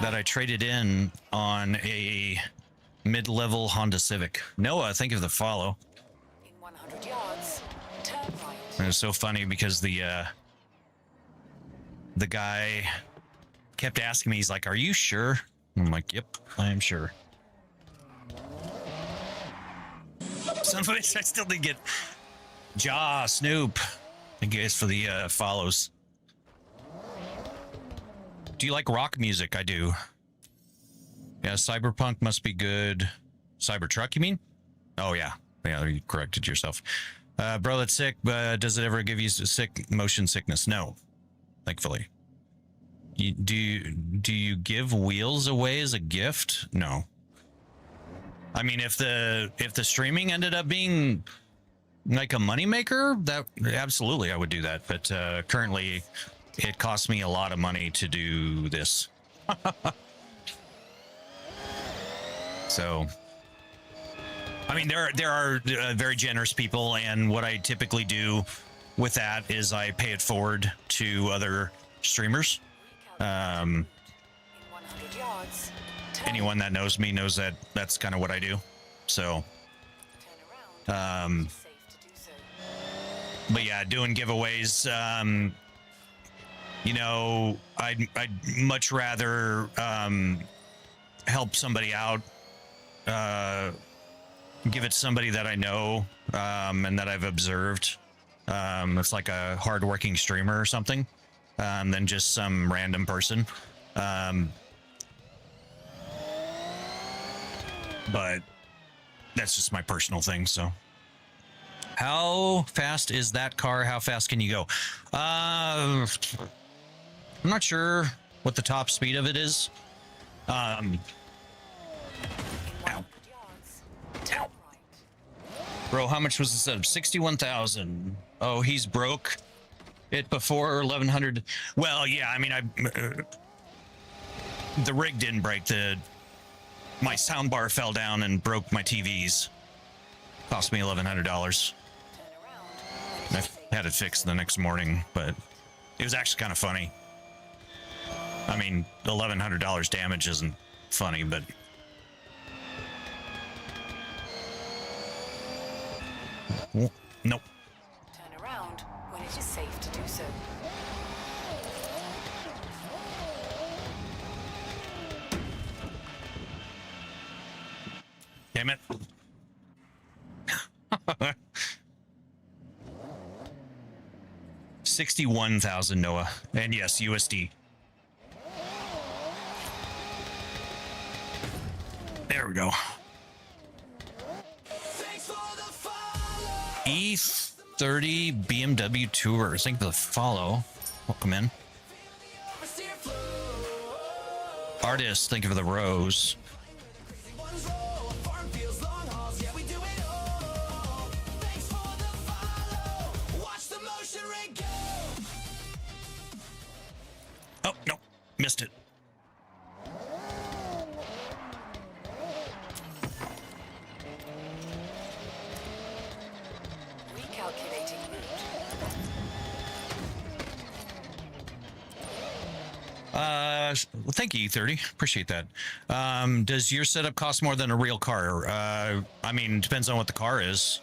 that I traded in on a mid-level Honda Civic. Noah, thank you for the follow. In 100 yards, turn right. And it's so funny because the guy kept asking me, he's like, "Are you sure?" I'm like, "Yep, I am sure." Son of a bitch, I still didn't get Jaw, Snoop. Thank you guys for the follows. Do you like rock music? I do. Yeah, Cyberpunk must be good. Cybertruck, you mean? Oh, yeah. Yeah, you corrected yourself. Bro, that's sick, but does it ever give you motion sickness? No, thankfully. Do you give wheels away as a gift? No. I mean, if the streaming ended up being like a moneymaker, that absolutely I would do that. But currently, it costs me a lot of money to do this. So, I mean, there are very generous people, and what I typically do with that is I pay it forward to other streamers. In 100 yards, turn Anyone that knows me knows that that's kind of what I do. So, around when it is safe to do so. but yeah, doing giveaways. You know, I'd much rather help somebody out, give it to somebody that I know and that I've observed. It's like a hardworking streamer or something, than just some random person. But that's just my personal thing. So, how fast is that car? How fast can you go? I'm not sure what the top speed of it is. In 100 yards, turn right. Bro, how much was this setup? 61,000. Oh, he's broke it before 1,100. Well, yeah, I mean, the rig didn't break. My sound bar fell down and broke my TVs. Cost me $1,100. Turn around when it I is safe. had it fixed the next morning, but it was actually kind of funny. I mean, $1,100 damage isn't funny, but Oh, nope. Turn around when it is safe to do so. Damn it. 61,000 Noah. And yes, USD. There we go. E30 BMW Tour. Thank you for the follow. Welcome in. Artist, thank you for the rose. Oh, no. Missed it. Recalculating route. Thank you, E30. Appreciate that. Does your setup cost more than a real car? I mean, depends on what the car is,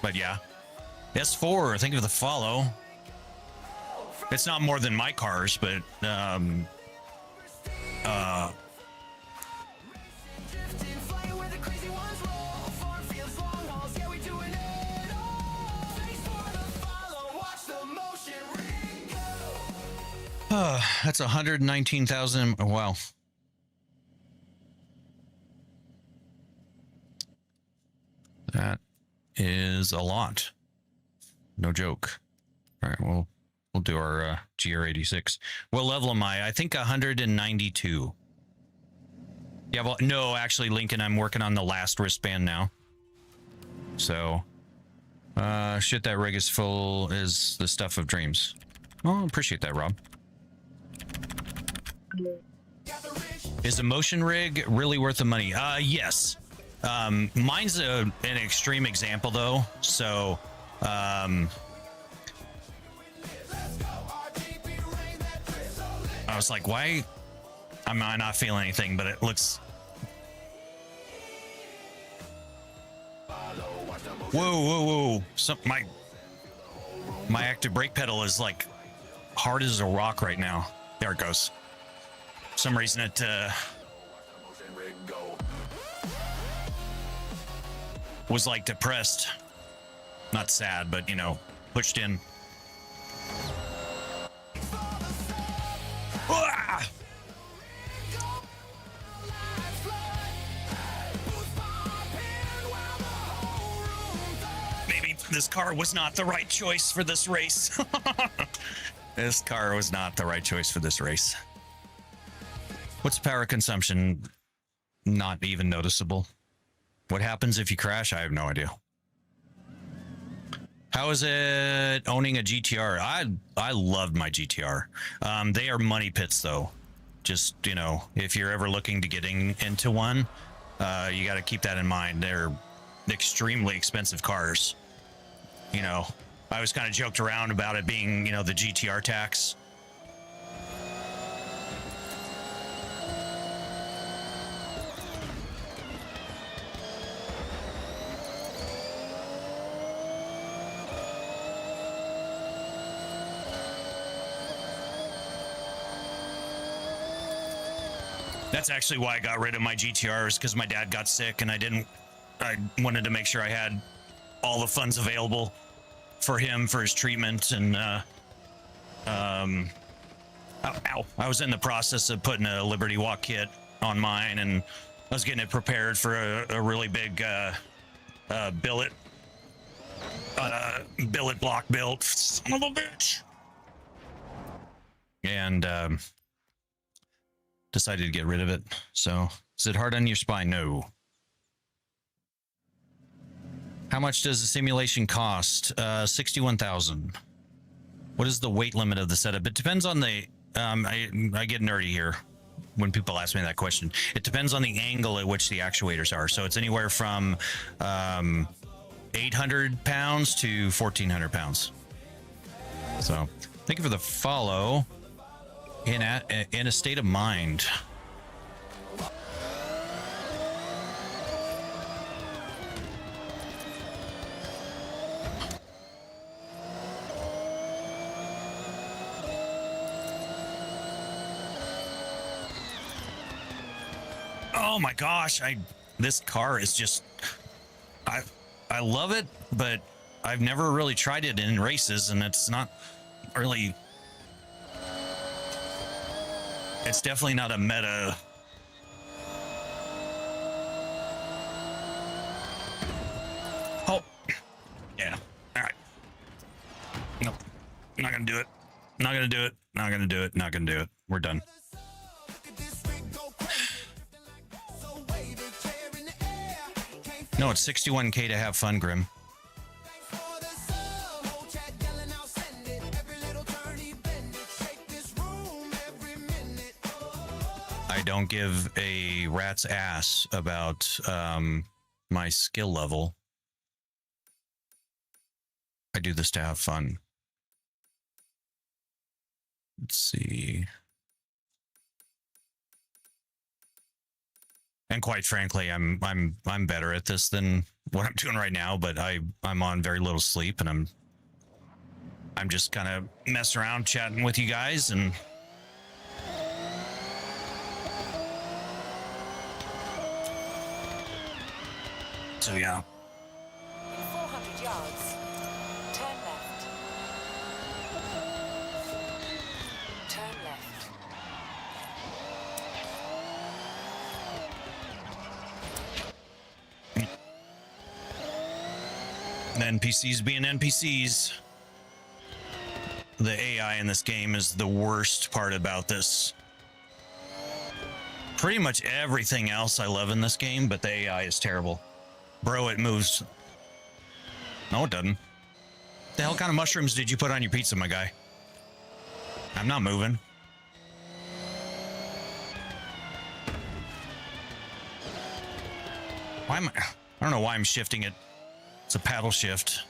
but yeah. S4, thank you for the follow. It's not more than my cars, but that's 119,000. Wow. That is a lot. No joke. All right, we'll do our GR86. What level am I? I think 192. Yeah, well, no, actually, Lincoln, I'm working on the last wristband now. So, shit, that rig is full is the stuff of dreams. Oh, appreciate that, Rob. Is a motion rig really worth the money? Yes. Mine's an extreme example, though. So, I was like, why am I not feeling anything? But it looks... Whoa. My active brake pedal is like hard as a rock right now. There it goes. For some reason it was like depressed. Not sad, but you know, pushed in. Ah! Maybe this car was not the right choice for this race. This car was not the right choice for this race. What's power consumption? Not even noticeable. What happens if you crash? I have no idea. How is it owning a GTR? I loved my GTR. They are money pits, though. Just, you know, if you're ever looking to getting into one, you got to keep that in mind. They're extremely expensive cars. You know, I was kind of joked around about it being, you know, the GTR tax. That's actually why I got rid of my GTRs, because my dad got sick and I wanted to make sure I had all the funds available for him for his treatment. And I was in the process of putting a Liberty Walk kit on mine, and I was getting it prepared for a really big billet block built. Son of a bitch. And decided to get rid of it. So, is it hard on your spine? No. How much does the simulation cost? 61,000. What is the weight limit of the setup? It depends on the I get nerdy here when people ask me that question. It depends on the angle at which the actuators are. So it's anywhere from 800 pounds to 1,400 pounds. So thank you for the follow. In a state of mind. Oh my gosh, this car is just I love it, but I've never really tried it in races, and it's not really, it's definitely not a meta. Oh, yeah. All right. Nope. Not gonna do it. Not gonna do it. Not gonna do it. Not gonna do it. We're done. No, it's 61K to have fun, Grim. I don't give a rat's ass about my skill level. I do this to have fun. Let's see. And quite frankly, I'm better at this than what I'm doing right now, but I'm on very little sleep, and I'm just kind of messing around chatting with you guys, and so yeah. In 400 yards, turn left. Turn left. NPCs being NPCs. The AI in this game is the worst part about this. Pretty much everything else I love in this game, but the AI is terrible. Bro, it moves. No, it doesn't. The hell kind of mushrooms did you put on your pizza, my guy? I'm not moving. Why am I don't know why I'm shifting it. It's a paddle shift.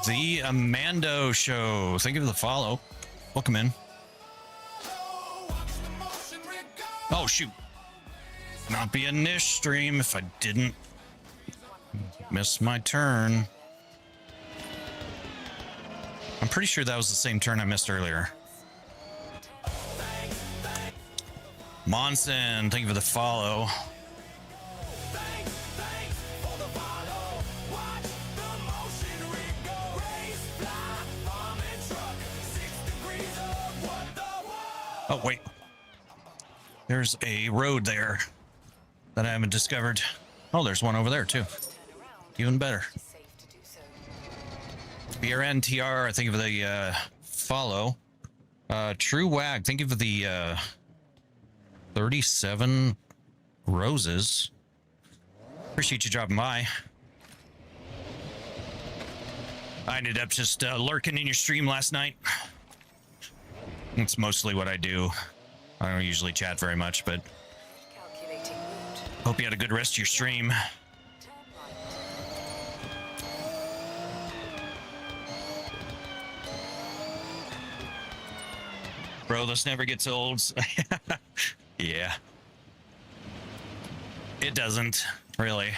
The Amando Show. Thank you for the follow. Welcome in. Oh, shoot. Not be a niche stream if I didn't miss my turn. I'm pretty sure that was the same turn I missed earlier. Monson, thank you for the follow. Oh, wait. There's a road there that I haven't discovered. Oh, there's one over there, too. Even better. BRNTR, thank you for the follow. True Wag, thank you for the 37 roses. Appreciate you dropping by. I ended up just lurking in your stream last night. That's mostly what I do. I don't usually chat very much, but hope you had a good rest of your stream. Bro, this never gets old. Yeah. It doesn't, really.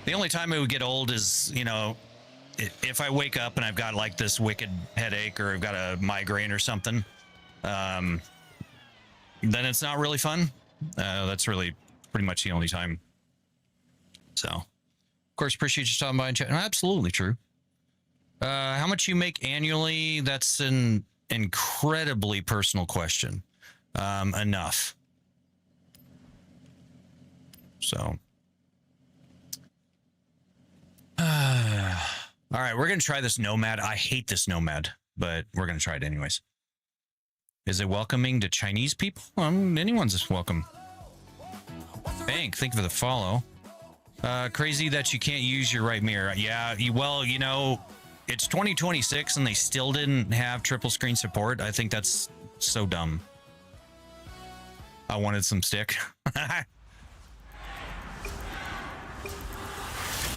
The only time it would get old is, you know, if I wake up and I've got like this wicked headache or I've got a migraine or something, then it's not really fun. That's really pretty much the only time. So, of course, appreciate you stopping by and chatting. Absolutely true. How much you make annually? That's an incredibly personal question. Enough. So. All right, we're going to try this Nomad. I hate this Nomad, but we're going to try it anyways. Is it welcoming to Chinese people? Anyone's welcome. Bank, thank you for the follow. Crazy that you can't use your right mirror. Yeah, well, you know, it's 2026 and they still didn't have triple screen support. I think that's so dumb. I wanted some stick.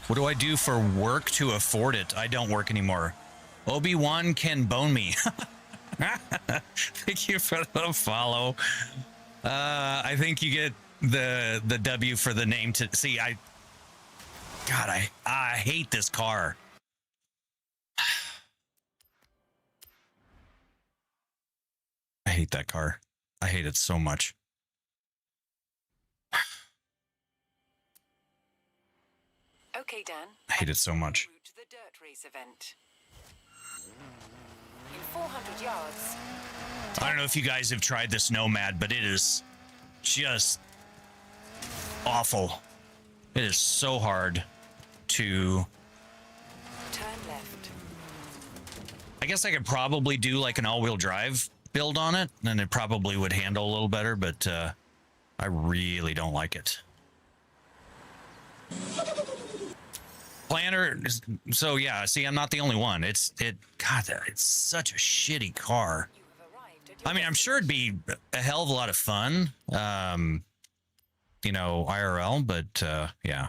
What do I do for work to afford it? I don't work anymore. Obi-Wan can bone me. Thank you for the follow. I think you get the W for the name to see. God, I hate this car. I hate that car. I hate it so much. Okay, Dan. I hate it so much. Route to the dirt race event. In 400 yards. I don't know if you guys have tried this Nomad, but it is just awful. It is so hard to... Turn left. I guess I could probably do like an all-wheel drive build on it, and it probably would handle a little better, but I really don't like it. Planner, so yeah, see, I'm not the only one. God, it's such a shitty car. You have arrived at your I mean, I'm sure it'd be a hell of a lot of fun, you know, IRL, but yeah.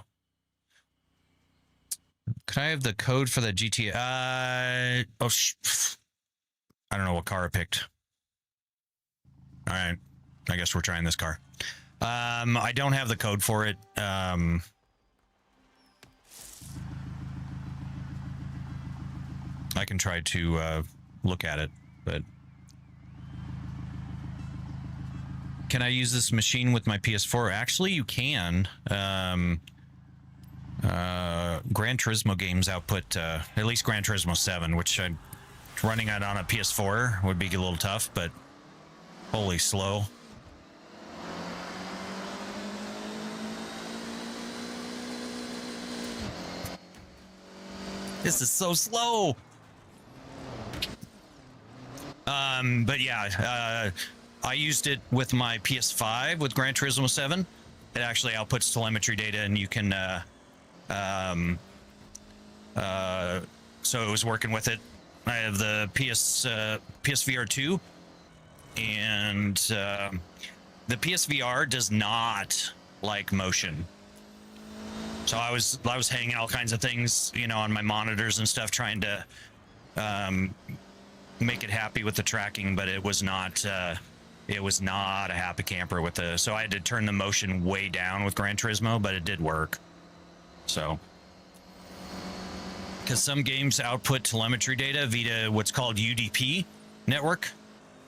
Could I have the code for the GTA? I don't know what car I picked. All right, I guess we're trying this car. I don't have the code for it. I can try to look at it, but can I use this machine with my PS4? Actually, you can. Gran Turismo games output, at least Gran Turismo 7, which running it on a PS4 would be a little tough, but holy slow. This is so slow. But yeah, I used it with my PS5 with Gran Turismo 7. It actually outputs telemetry data, and you can so it was working with it. I have the PSVR 2, and the PSVR does not like motion. So I was hanging all kinds of things, you know, on my monitors and stuff, trying to make it happy with the tracking, but it was not a happy camper with the. So I had to turn the motion way down with Gran Turismo, but it did work. So, because some games output telemetry data via what's called UDP network,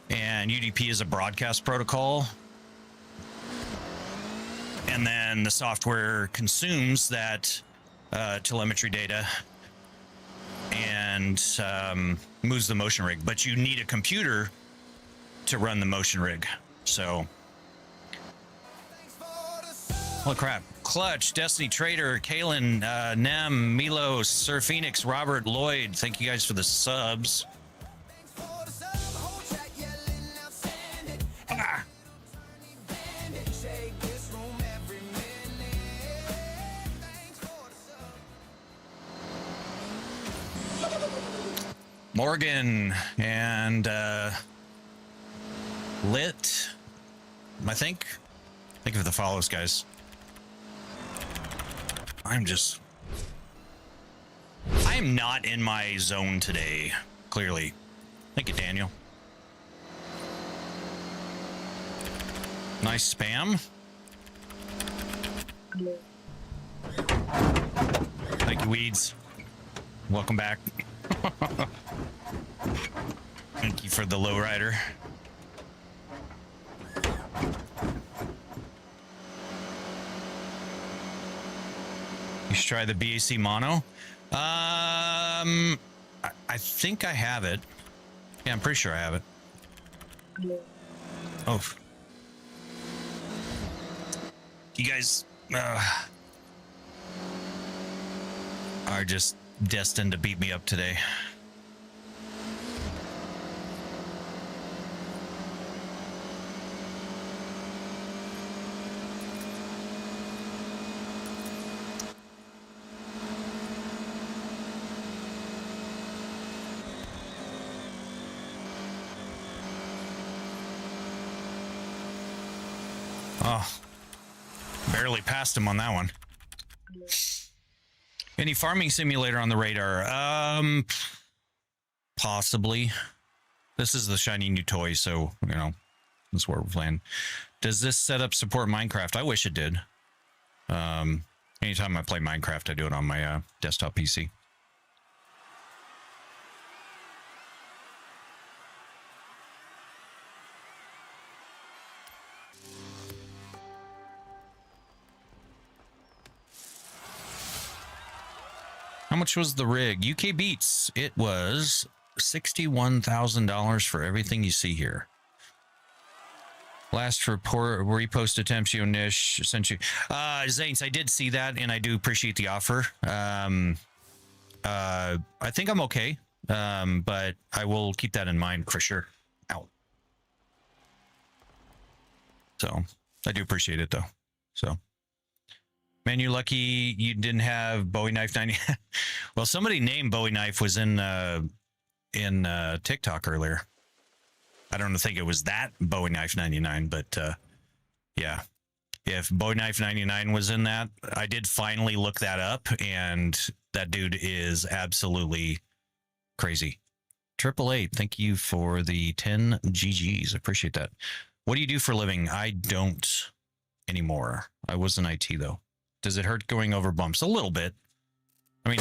and UDP is a broadcast protocol. And then the software consumes that telemetry data and moves the motion rig. But you need a computer to run the motion rig. So, holy crap. Clutch, Destiny Trader, Kalen, Nem, Milo, Sir Phoenix, Robert, Lloyd. Thank you guys for the subs. Ah. Morgan and Lit, I think. Thank you for the follows, guys. I am not in my zone today, clearly. Thank you, Daniel. Nice spam. Thank you, Weeds. Welcome back. Thank you for the lowrider. You should try the BAC mono. I think I have it. Yeah, I'm pretty sure I have it. Oh. You guys are just destined to beat me up today. Oh, barely passed him on that one. Any farming simulator on the radar? Possibly. This is the shiny new toy, so, you know, that's where we're playing. Does this setup support Minecraft? I wish it did. And Anytime I play Minecraft, I do it on my desktop PC. How much was the rig? UK Beats. It was $61,000 for everything you see here. Last report repost attempts you Nish sent you. Zanes, I did see that and I do appreciate the offer. I think I'm okay. But I will keep that in mind for sure. Ow. So I do appreciate it though. So man, you're lucky you didn't have Bowie Knife 90. Well, somebody named Bowie Knife was in TikTok earlier. I don't think it was that Bowie Knife 99, but yeah, if Bowie Knife 99 was in that, I did finally look that up, and that dude is absolutely crazy. 888, thank you for the 10 GGs. I appreciate that. What do you do for a living? I don't anymore. I was in IT though. Does it hurt going over bumps? A little bit. I mean,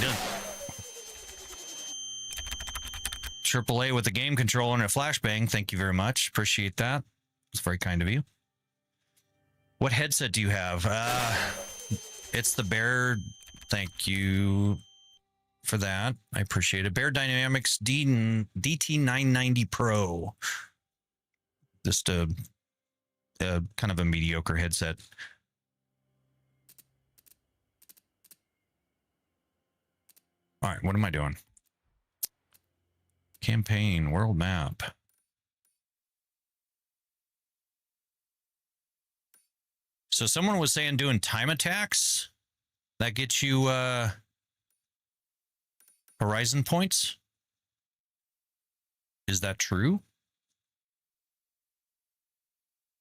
AAA with a game controller and a flashbang. Thank you very much. Appreciate that. It's very kind of you. What headset do you have? It's the Bear. Thank you for that. I appreciate it. Bear Dynamics DT990 Pro. Just a kind of a mediocre headset. All right, what am I doing? Campaign, world map. So someone was saying doing time attacks, that gets you Horizon points. Is that true?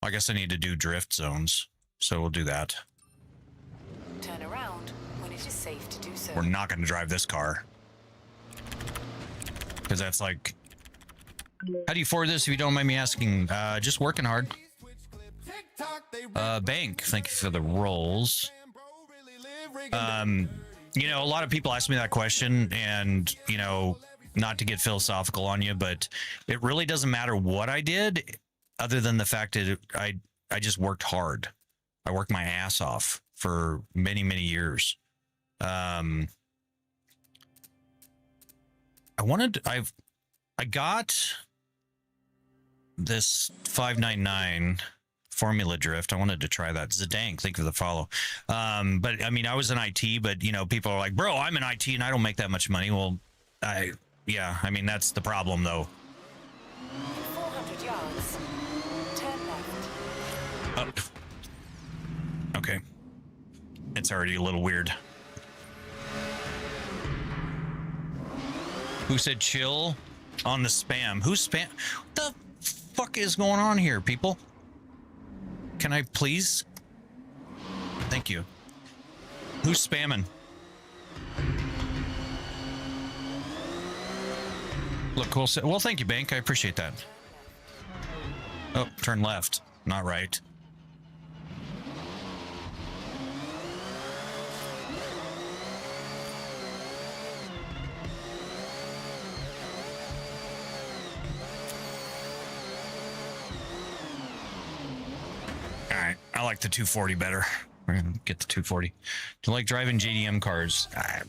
I guess I need to do drift zones, so we'll do that. Turn around when it is safe to do so. We're not going to drive this car. Because that's like... How do you afford this if you don't mind me asking? Just working hard. Bank, thank you for the rolls. You know, a lot of people ask me that question, and, you know, not to get philosophical on you, but it really doesn't matter what I did, other than the fact that I just worked hard. I worked my ass off for many, many years. I got this 599 Formula Drift. I wanted to try that. Zidane, thank you for the follow. But I mean, I was in IT, but you know, people are like, bro, I'm in IT and I don't make that much money. Well, yeah, I mean, that's the problem though. 400 yards. Turn left. Up. Okay. It's already a little weird. Who said chill on the spam? Who's spam? What the fuck is going on here, people? Can I please? Thank you. Who's spamming? Look cool. Well, thank you, Bank. I appreciate that. Oh, turn left. Not right. I like the 240 better. We're gonna get the 240. Do you like driving JDM cars? I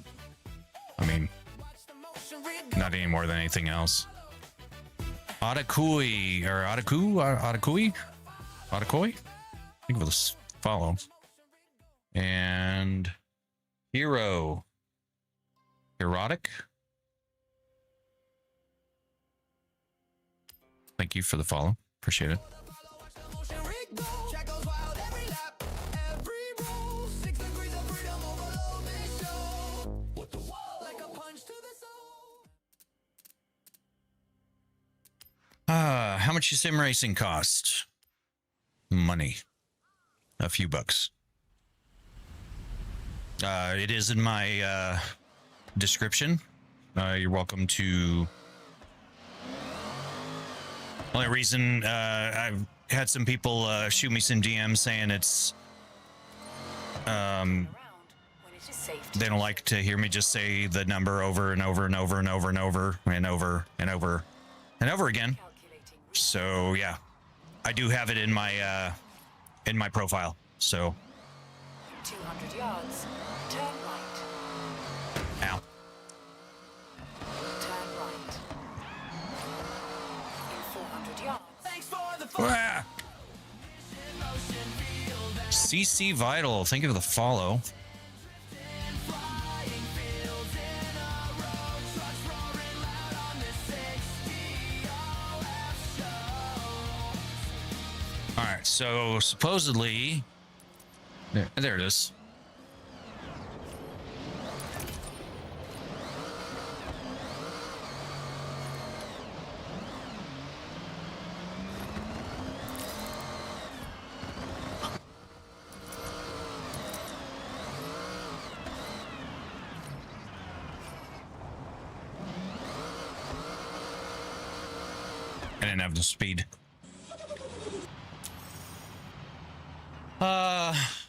mean, not any more than anything else. Atakui or Atakui? Thank you for the follow. And Erotic. Thank you for the follow. Appreciate it. How much does sim racing cost? Money. A few bucks. It is in my description. You're welcome to... Only reason I've had some people shoot me some DMs saying it's safe to They don't like to hear me just say the number over and over and over and over and over and over and over and over again. calculating So yeah, I do have it in my profile. So 200 yards. Turn right. ow. Turn right. In 400 yards. Ah! CC Vital, thank you for the follow. All right, so supposedly, there it is. I didn't have the speed.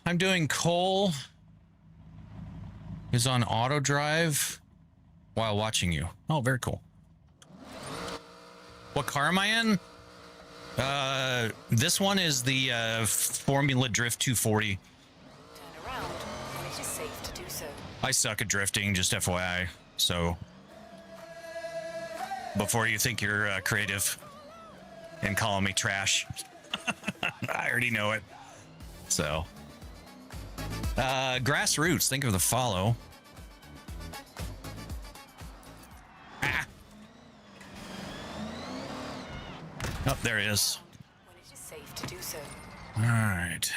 I'm doing Cole is on auto drive while watching you. Oh, very cool. What car am I in? This one is the Formula Drift 240. Turn around when it is safe to do so. I suck at drifting, just FYI. So before you think you're creative and calling me trash, I already know it. So Grassroots, think of the follow. Oh, there it is. When it is safe to do so. All right.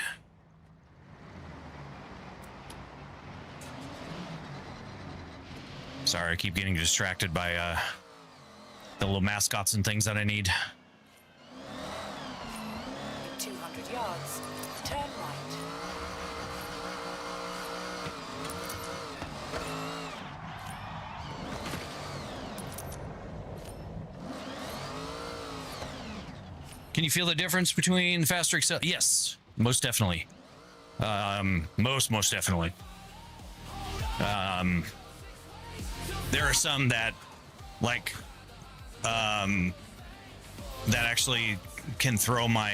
Sorry, I keep getting distracted by the little mascots and things that I need. 200 yards. Turn right. Can you feel the difference between faster accel? Yes, most definitely. Most definitely. There are some that like that actually can throw my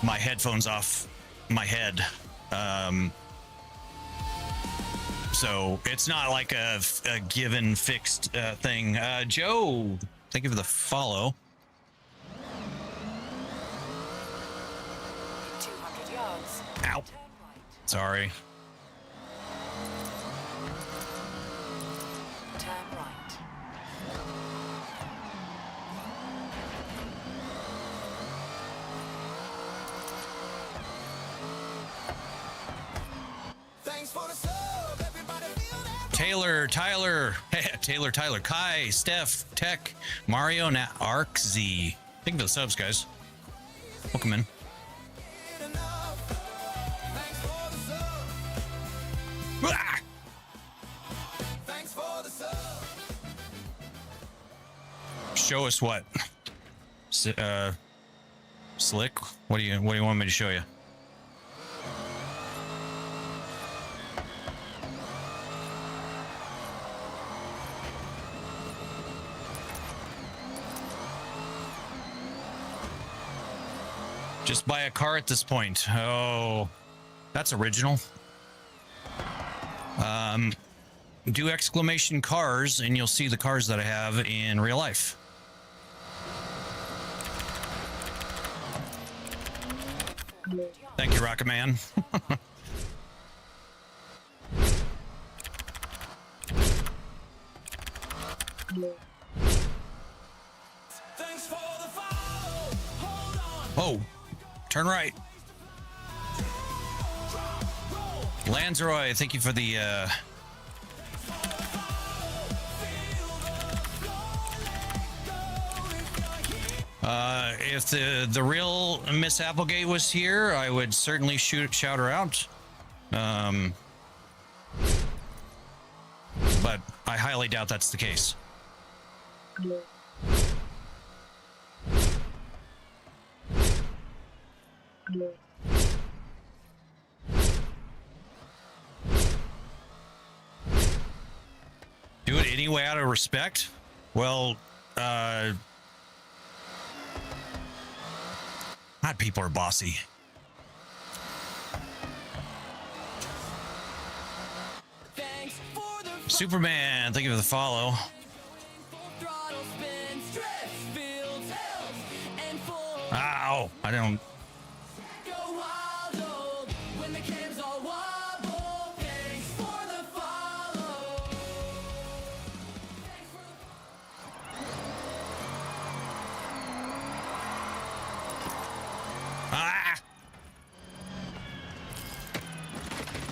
my headphones off my head. So it's not like a given fixed thing. Joe, thank you for the follow. 200 yards. Ow. Turn right. Sorry. Turn right. Thanks for the sub, everybody feel that. Tyler, Kai, Steph, Tech, Mario, Arc Z. Thank you for the subs, guys. Welcome in. Enough. Thanks for the sub. Ah! Thanks for the sub. Show us what? Slick? What do you want me to show you? Just buy a car at this point. Oh, that's original. Do exclamation cars and you'll see the cars that I have in real life. Thank you, Rocket Man. Thanks for the follow. Hold on. Oh, turn right. Lanzeroy, thank you for the if the real Miss Applegate was here, I would certainly shout her out. But I highly doubt that's the case. anyway, out of respect, well, God, people are bossy. Thanks for the Superman, thank you for the follow. full throttle spins, drifts, fields, hills, and full. Ow, I don't. Go wild, old, when the cams all wobble. Thanks for the follow. Thanks for the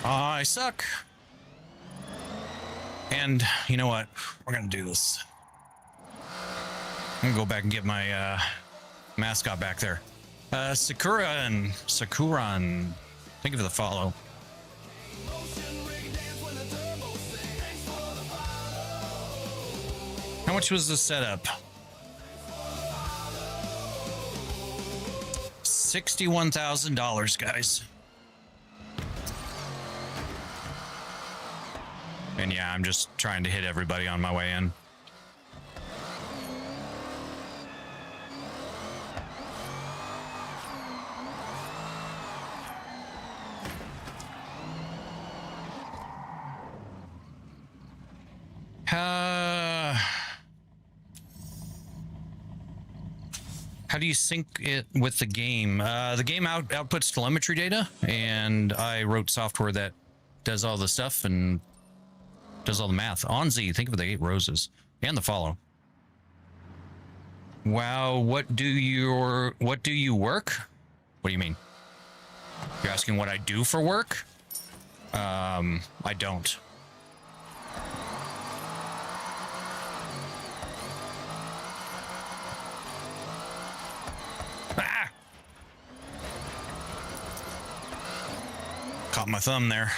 Ah! I suck. And you know what? We're gonna do this. I'm gonna go back and get my mascot back there. Sakuran, thank you for the follow. How much was the setup? $61,000, guys. And yeah, I'm just trying to hit everybody on my way in. How do you sync it with the game? The game outputs telemetry data, and I wrote software that does all the stuff and does all the math. Onzi, think of the 8 roses and the follow. Wow, what do you work? What do you mean? You're asking what I do for work? I don't. Ah! Caught my thumb there.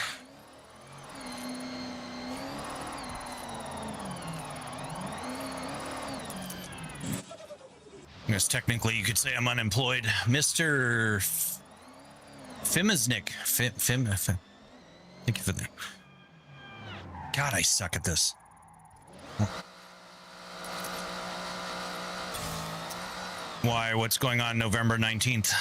I guess technically you could say I'm unemployed. Mr. Fimiznik. Thank you for that. God, I suck at this. Why? What's going on November 19th?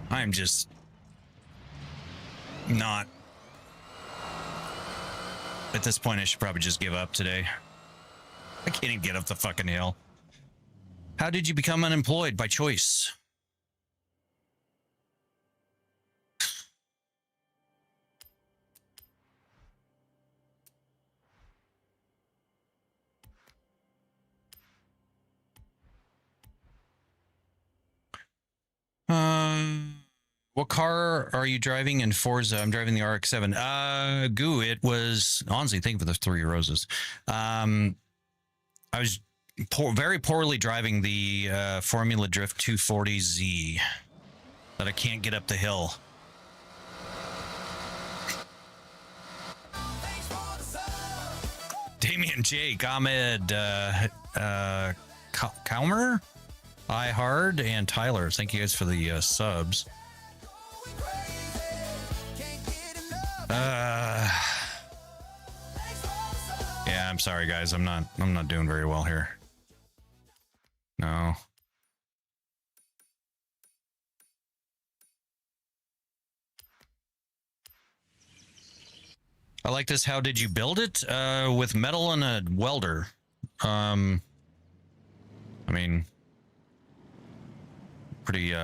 I'm just not. At this point, I should probably just give up today. I can't even get up the fucking hill. How did you become unemployed? By choice. What car are you driving in Forza? I'm driving the RX-7. Goo, it was Onzi. Thank you for the 3 roses. I was very poorly driving the Formula Drift 240Z that I can't get up the hill. Damian J, Ahmed, Kalmer, I Hard, and Tyler. Thank you guys for the subs. Yeah, I'm sorry guys. I'm not doing very well here. No. I like this. How did you build it? With metal and a welder. I mean, pretty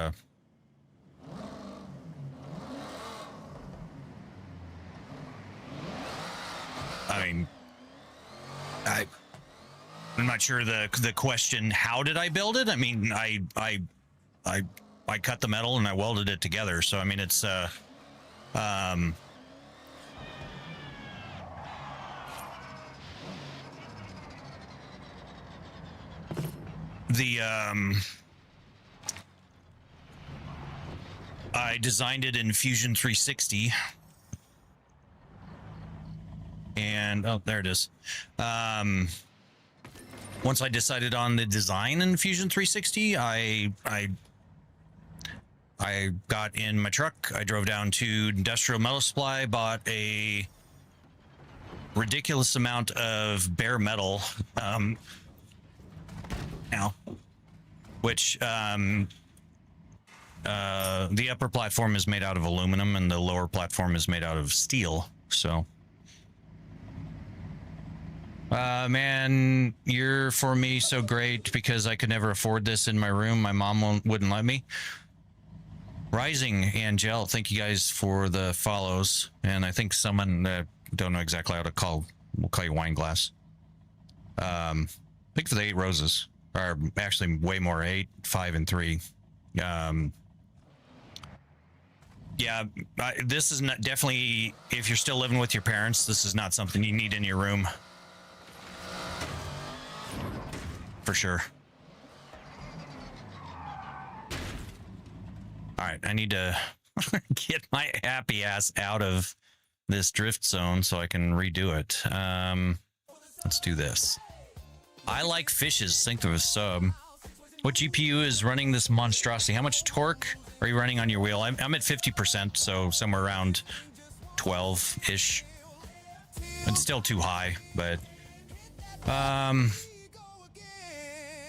I'm not sure the question. How did I build it? I mean, I cut the metal and I welded it together. So I mean, it's I designed it in Fusion 360. And oh, there it is. Once I decided on the design in Fusion 360, I I got in my truck. I drove down to Industrial Metal Supply, bought a ridiculous amount of bare metal, now, which the upper platform is made out of aluminum and the lower platform is made out of steel. So, man, you're for me so great because I could never afford this in my room. My mom wouldn't let me. Rising Angel, thank you guys for the follows. And I think someone don't know exactly how to call, we'll call you Wine Glass. Thank you for the 8 roses, or actually way more, 8, 5, and 3. Yeah, this is not definitely, if you're still living with your parents, this is not something you need in your room. For sure. All right, I need to get my happy ass out of this drift zone so I can redo it. Let's do this. I like fishes. Think of a sub. What GPU is running this monstrosity? How much torque are you running on your wheel? I'm at 50%, so somewhere around 12-ish. It's still too high, but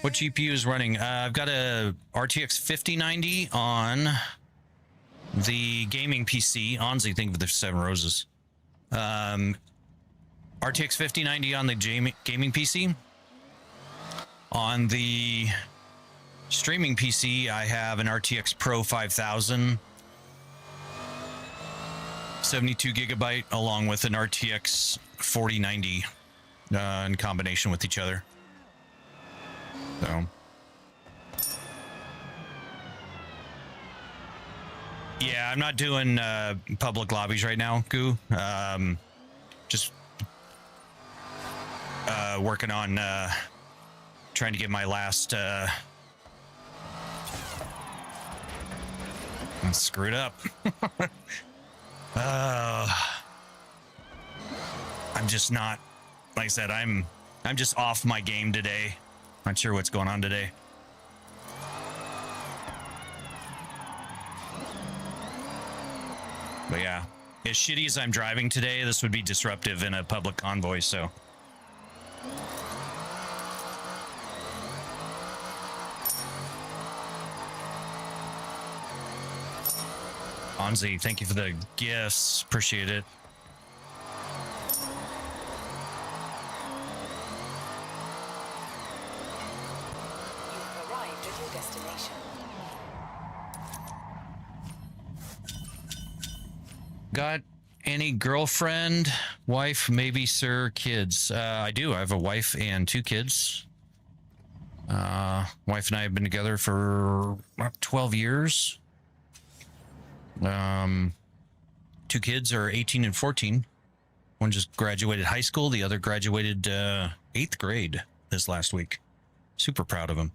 what GPU is running? I've got a RTX 5090 on the gaming PC. Onzi, think of the 7 roses. RTX 5090 on the gaming PC. On the streaming PC, I have an RTX Pro 5000, 72 gigabyte, along with an RTX 4090 in combination with each other. So, yeah, I'm not doing public lobbies right now, Goo. Just working on trying to get my last screwed up. I'm just not, like I said, I'm just off my game today. Not sure what's going on today. But yeah, as shitty as I'm driving today, this would be disruptive in a public convoy, so. Onzi, thank you for the gifts. Appreciate it. You've arrived at your destination. Got any girlfriend, wife, maybe, sir, kids? I do. I have a wife and 2 kids. Wife and I have been together for about 12 years. 2 kids are 18 and 14. One just graduated high school. The other graduated 8th grade this last week. Super proud of him.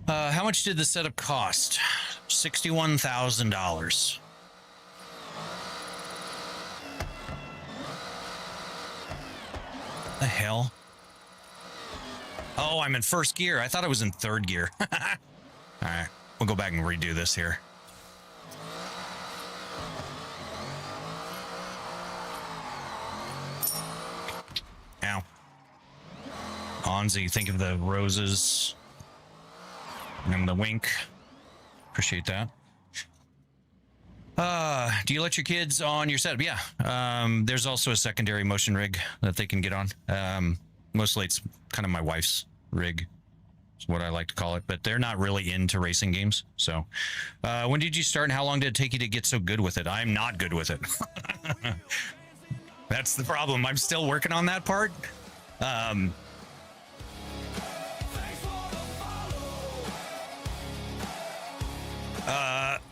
How much did the setup cost? $61,000. The hell? Oh, I'm in 1st gear. I thought I was in 3rd gear. All right, we'll go back and redo this here. Ow. Onzi, think of the roses and the wink. Appreciate that. Do you let your kids on your setup? Yeah. There's also a secondary motion rig that they can get on. Mostly it's kind of my wife's rig, is what I like to call it, but they're not really into racing games. So, when did you start and how long did it take you to get so good with it? I'm not good with it. That's the problem. I'm still working on that part.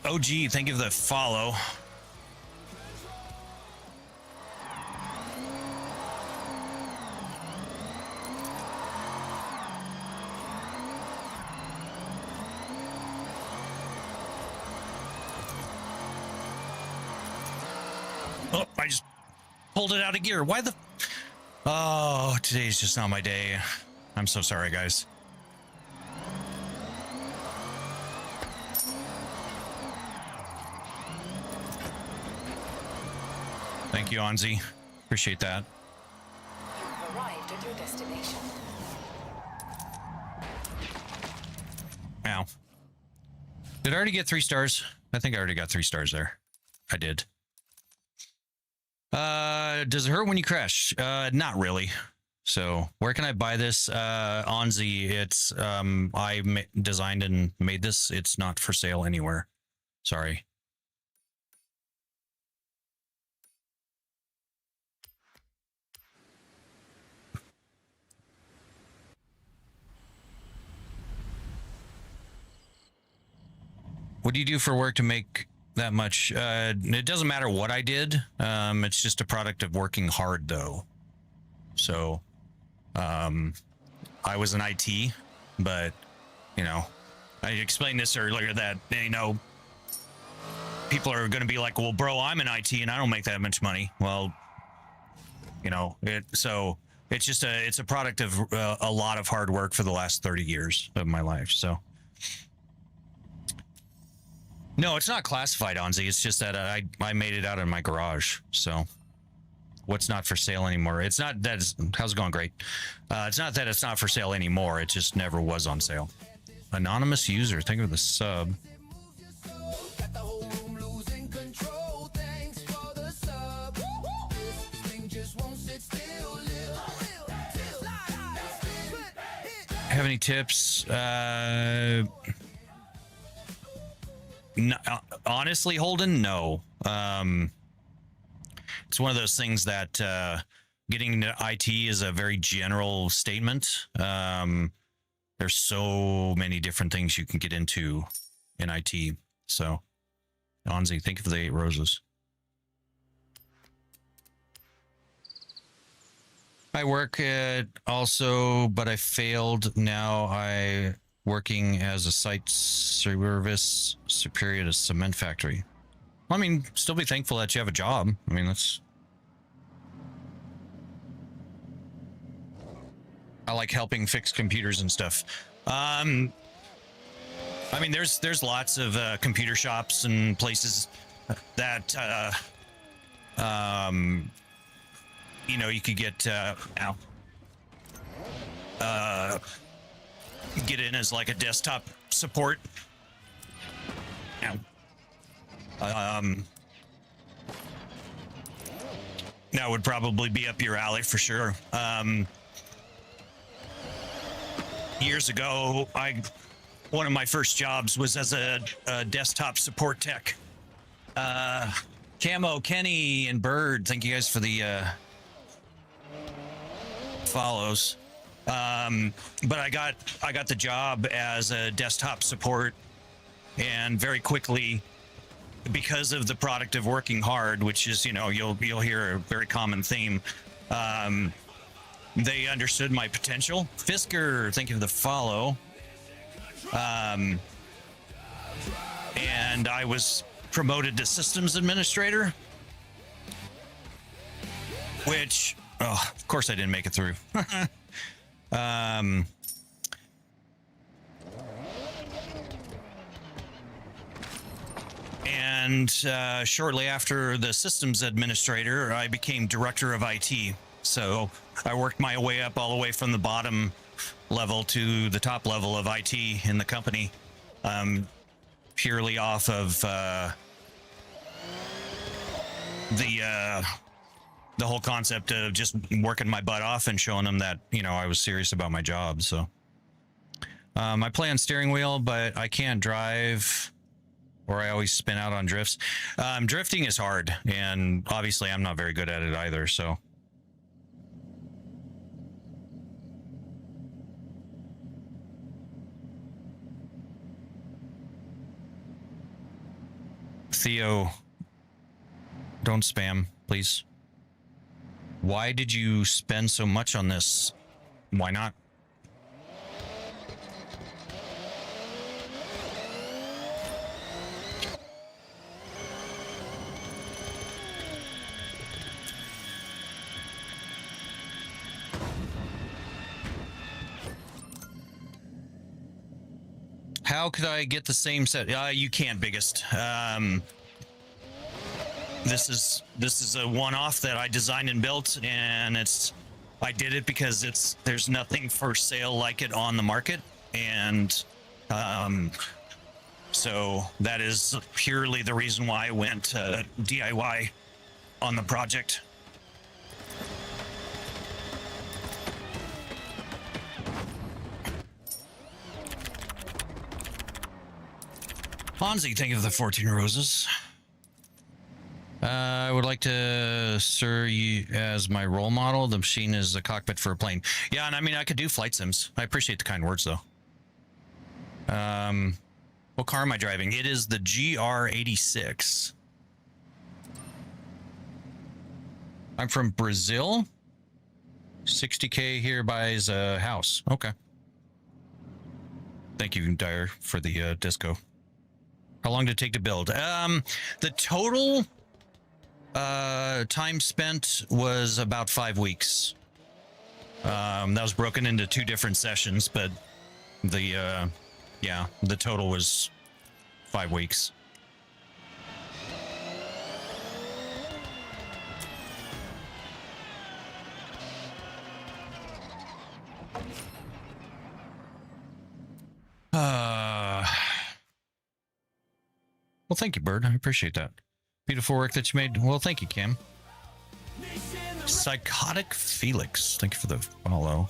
OG, thank you for the follow. Oh, I just pulled it out of gear. Why the... Oh, today's just not my day. I'm so sorry, guys. Thank you, Anzi. Appreciate that. You've arrived at your destination. Ow. Did I already get 3 stars? I think I already got 3 stars there. I did. Does it hurt when you crash? Not really. So where can I buy this? Onzi, it's designed and made this. It's not for sale anywhere. Sorry. What do you do for work to make that much? It doesn't matter what I did. It's just a product of working hard, though. So, I was in IT, but you know, I explained this earlier that people are going to be like, "Well, bro, I'm in IT and I don't make that much money." Well, it's just it's a product of a lot of hard work for the last 30 years of my life. So. No, it's not classified, Onzi. It's just that I made it out in my garage. So what's not for sale anymore? It's not that how's it going? Great. It's not that it's not for sale anymore. It just never was on sale. Anonymous user. Think of the sub. Got the whole room losing control. Thanks for the sub. This thing just won't sit still. Have any tips? No, honestly, Holden, no. It's one of those things that getting into IT is a very general statement. There's so many different things you can get into in IT. So, Onzi, think of the 8 roses. I work at also, but I failed. Now I working as a site service superior to cement factory. Well, I mean, still be thankful that you have a job. I mean, that's. I like helping fix computers and stuff. I mean, there's lots of computer shops and places that you could get get in as like a desktop support. That would probably be up your alley for sure. Years ago, one of my first jobs was as a desktop support tech. Camo, Kenny, and Bird, thank you guys for the follows. But I got the job as a desktop support, and very quickly, because of the product of working hard, which is you'll hear a very common theme. They understood my potential. Fisker, thank you for the follow. And I was promoted to systems administrator, which, of course, I didn't make it through. And shortly after the systems administrator, I became director of IT. So I worked my way up all the way from the bottom level to the top level of IT in the company, purely off of the whole concept of just working my butt off and showing them that I was serious about my job. So I play on steering wheel, but I can't drive, or I always spin out on drifts. Drifting is hard, and obviously I'm not very good at it either. So Theo, don't spam, please. Why did you spend so much on this? Why not? How could I get the same set? You can't, biggest. this is a one-off that I designed and built, and I did it because there's nothing for sale like it on the market, and so that is purely the reason why I went DIY on the project. Hansi, thank you for the 14 roses. I would like to serve you as my role model. The machine is the cockpit for a plane. Yeah, and I mean, I could do flight sims. I appreciate the kind words, though. What car am I driving? It is the GR86. I'm from Brazil. 60K here buys a house. Okay. Thank you, Dyer, for the disco. How long did it take to build? The total time spent was about 5 weeks. That was broken into 2 different sessions, but the total was 5 weeks. Well, thank you, Bird. I appreciate that. Beautiful work that you made. Well, thank you, Kim. Psychotic Felix. Thank you for the follow.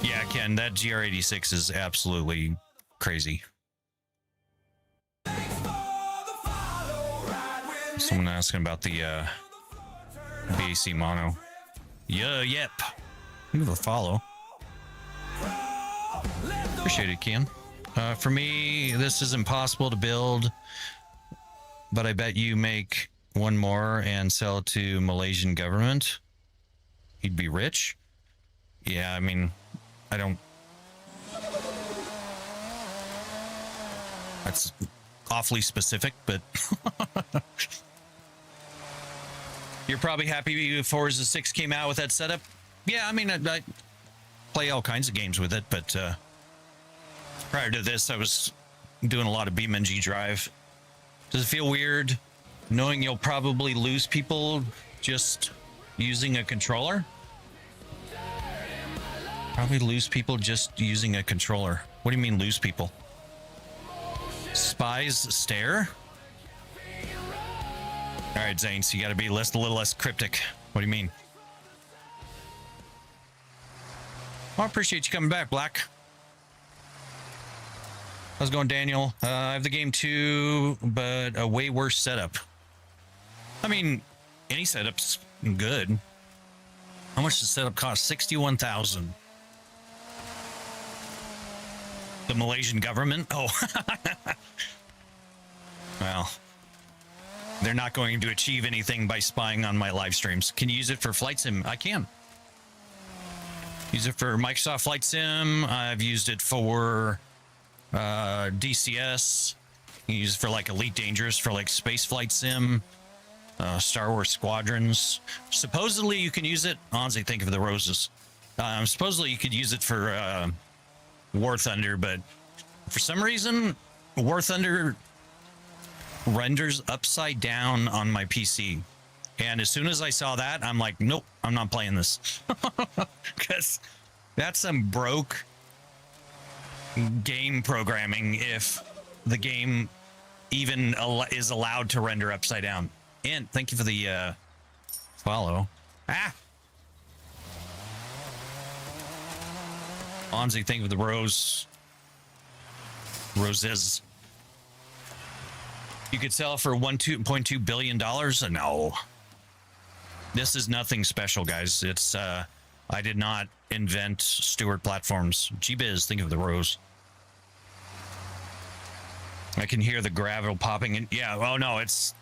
Yeah, Ken, that GR86 is absolutely crazy. Someone asking about the BAC mono. Yeah, yep. You have a follow. Appreciate it, Ken. For me, this is impossible to build, but I bet you make one more and sell it to Malaysian government. He'd be rich. Yeah, I mean, I don't. That's awfully specific, but you're probably happy Forza 6 came out with that setup. Yeah, I mean, I play all kinds of games with it, but prior to this, I was doing a lot of BeamNG Drive. Does it feel weird knowing you'll probably lose people just using a controller? Probably lose people just using a controller. What do you mean lose people? Spies stare? All right, Zane, so you got to be a little less cryptic. What do you mean? Well, I appreciate you coming back, Black. How's it going, Daniel? I have the game too, but a way worse setup. I mean, any setup's good. How much does the setup cost? 61,000. The Malaysian government? Oh. Well, they're not going to achieve anything by spying on my live streams. Can you use it for Flight Sim? I can. Use it for Microsoft Flight Sim. I've used it for DCS. You can use it for like Elite Dangerous, for like Space Flight Sim, Star Wars Squadrons. Supposedly you can use it. Honestly, think of the roses. Supposedly you could use it for War Thunder, but for some reason War Thunder renders upside down on my PC, and as soon as I saw that, I'm like, nope, I'm not playing this. Because that's some broke game programming if the game even is allowed to render upside down. And thank you for the follow. Onzi, thank you for the roses. You could sell for $1.2 billion. No, this is nothing special, guys. It's I did not invent Stewart platforms. G-Biz, think of the rose. I can hear the gravel popping in. Yeah, oh no, it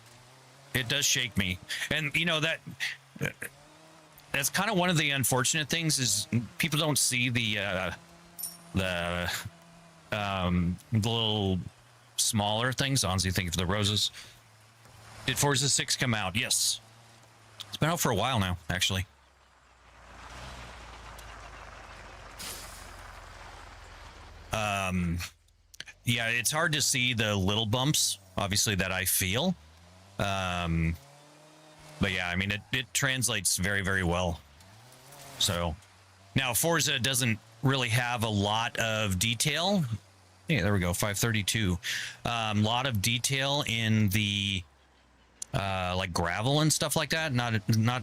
does shake me. And you know that's kind of one of the unfortunate things is people don't see the little smaller things. Honestly, think of the roses. Did Forza 6 come out? Yes. It's been out for a while now, actually. Yeah, it's hard to see the little bumps, obviously, that I feel. But yeah, I mean, it translates very, very well. So now Forza doesn't really have a lot of detail. Yeah, there we go, 532. Lot of detail in the like gravel and stuff like that. Not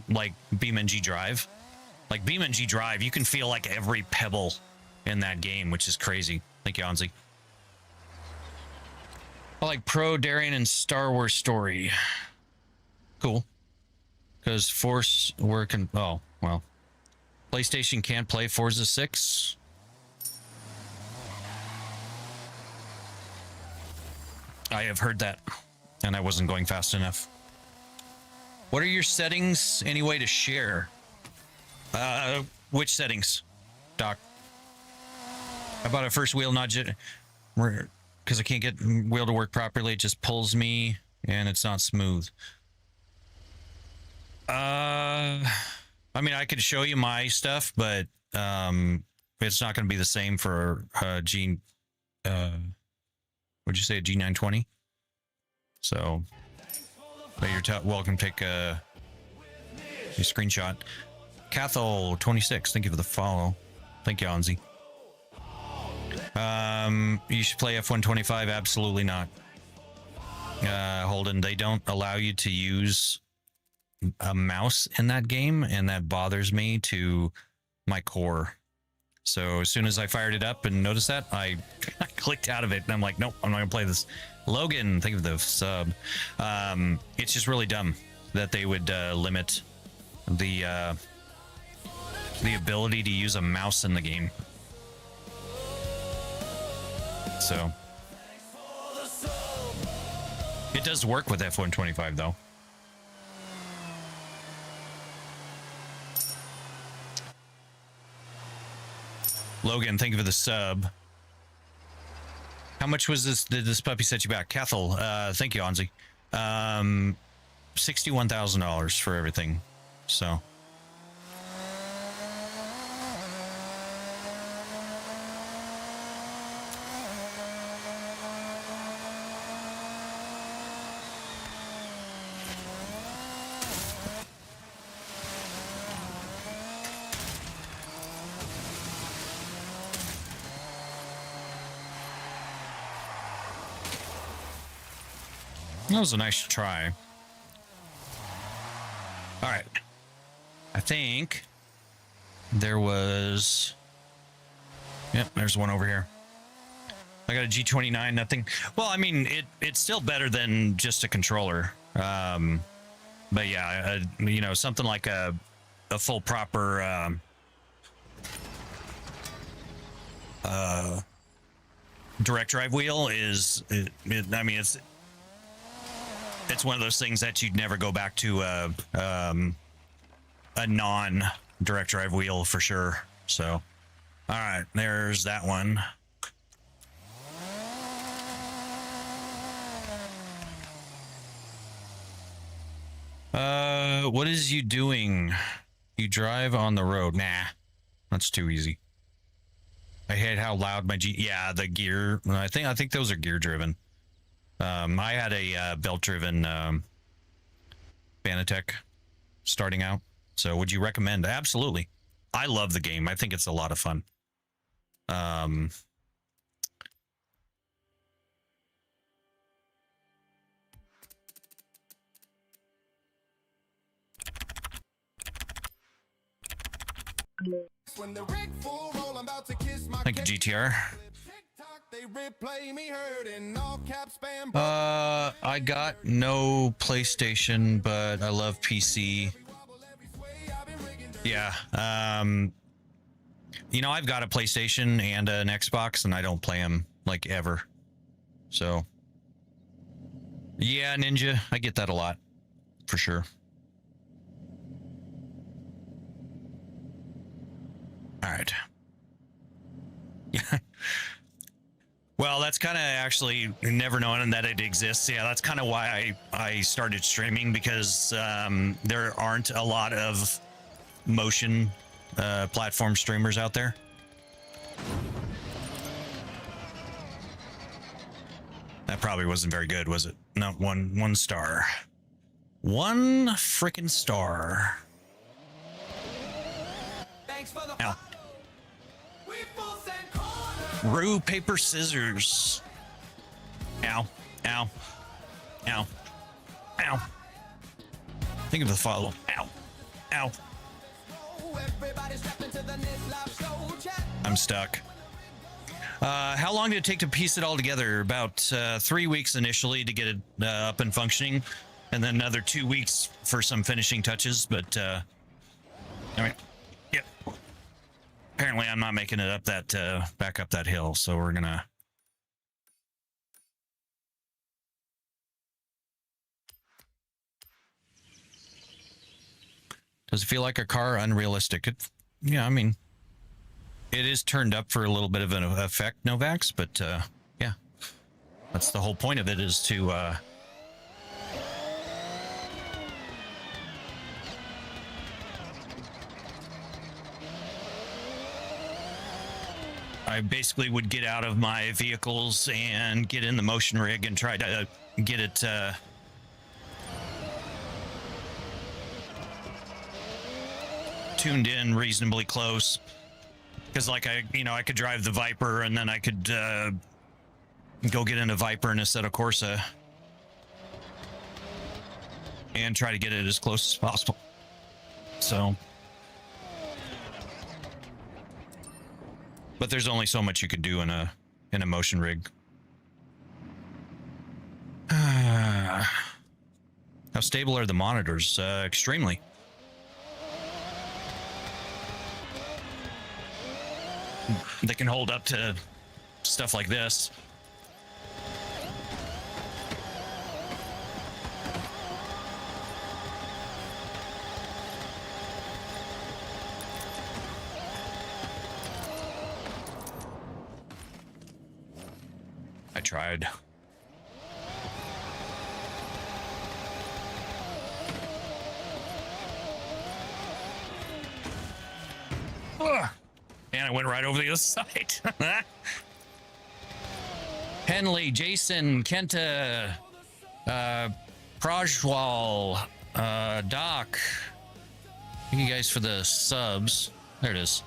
like BeamNG Drive. Like BeamNG Drive, you can feel like every pebble in that game, which is crazy. Thank you, Anzi. I like Pro Darien and Star Wars Story. Cool. Because Force working. Oh, well. PlayStation can't play Forza 6. I have heard that, and I wasn't going fast enough. What are your settings anyway to share? Which settings, Doc? I bought a first wheel, not just because I can't get wheel to work properly. It just pulls me, and it's not smooth. I mean, I could show you my stuff, but it's not going to be the same for G. Would you say a G920? So, but you're welcome. Take a screenshot. Cathol 26. Thank you for the follow. Thank you, Anzi. You should play F125. Absolutely not. Holden, they don't allow you to use a mouse in that game, and that bothers me to my core. So as soon as I fired it up and noticed that, I clicked out of it, and I'm like, nope, I'm not gonna play this. Logan, thank you for the sub. It's just really dumb that they would limit the ability to use a mouse in the game. So it does work with F125 though. Logan, thank you for the sub. How much was this? Did this puppy set you back? Cathal, thank you, Anzi. $61,000 for everything. So. That was a nice try. All right. I think there was... Yep, there's one over here. I got a G29, nothing. Well, I mean, it's still better than just a controller. But yeah, you know, something like a full proper direct drive wheel is... I mean, it's one of those things that you'd never go back to a non-direct drive wheel for sure. So, all right, there's that one. What is you doing? You drive on the road? Nah, that's too easy. I hate how loud my yeah, the gear. I think those are gear driven. I had a belt-driven Banatech starting out. So would you recommend? Absolutely. I love the game. I think it's a lot of fun. Thank you, GTR. I got no PlayStation, but I love PC. Yeah. You know, I've got a PlayStation and an Xbox, and I don't play them like ever. So, yeah, Ninja, I get that a lot for sure. All right. Yeah. Well, that's kind of actually never known that it exists. Yeah, that's kind of why I started streaming, because there aren't a lot of motion platform streamers out there. That probably wasn't very good, was it? No, one star. One freaking star. Thanks for the Ow. we full send corner. Rue, paper, scissors. Ow. Ow. Ow. Ow. Think of the follow. Ow. Ow. Everybody strap into the knit live show chat. I'm stuck. How long did it take to piece it all together? About 3 weeks initially to get it up and functioning, and then another 2 weeks for some finishing touches. But I mean, yep. Apparently, I'm not making it up that back up that hill, so we're gonna. Does it feel like a car? Unrealistic? Yeah, I mean. It is turned up for a little bit of an effect, Novax, but yeah, that's the whole point of it, is to I basically would get out of my vehicles and get in the motion rig and try to get it tuned in reasonably close. Because like I could drive the Viper and then I could go get in a Viper and a set of Corsa and try to get it as close as possible. So, but there's only so much you can do in a motion rig. How stable are the monitors? Extremely. They can hold up to stuff like this. I tried. Ugh. And I went right over the other side. Henley, Jason, Kenta, Prajwal, Doc. Thank you guys for the subs. There it is.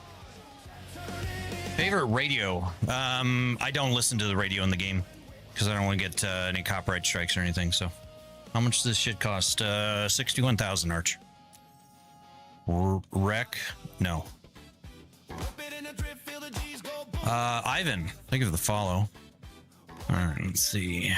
Favorite radio? I don't listen to the radio in the game because I don't want to get any copyright strikes or anything. So, how much does this shit cost? 61,000 Arch. Wreck? No. Ivan, thank you for the follow. All right, let's see.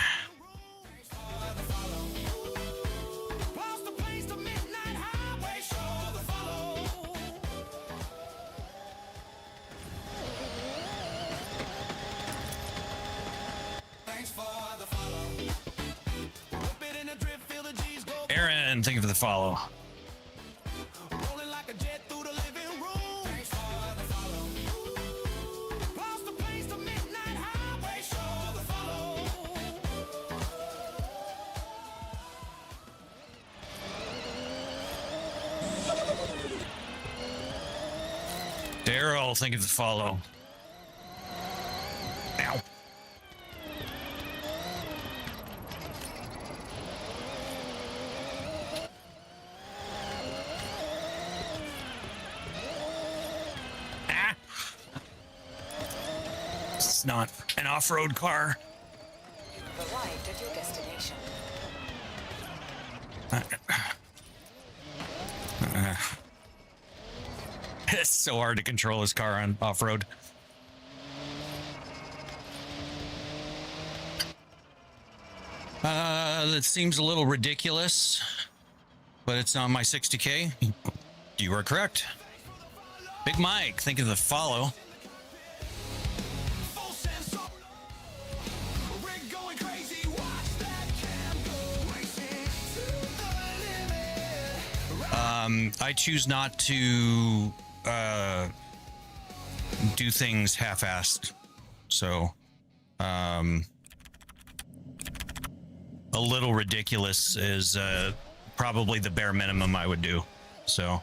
Aaron, thank you for the follow. Daryl, thank you for the follow. Ow. Ah. This is not an off-road car. You have arrived at your destination. It's so hard to control his car on off-road. That seems a little ridiculous, but it's on my 60K. You are correct. Big Mike, thank you for the follow. I choose not to do things half-assed, so a little ridiculous is probably the bare minimum I would do. So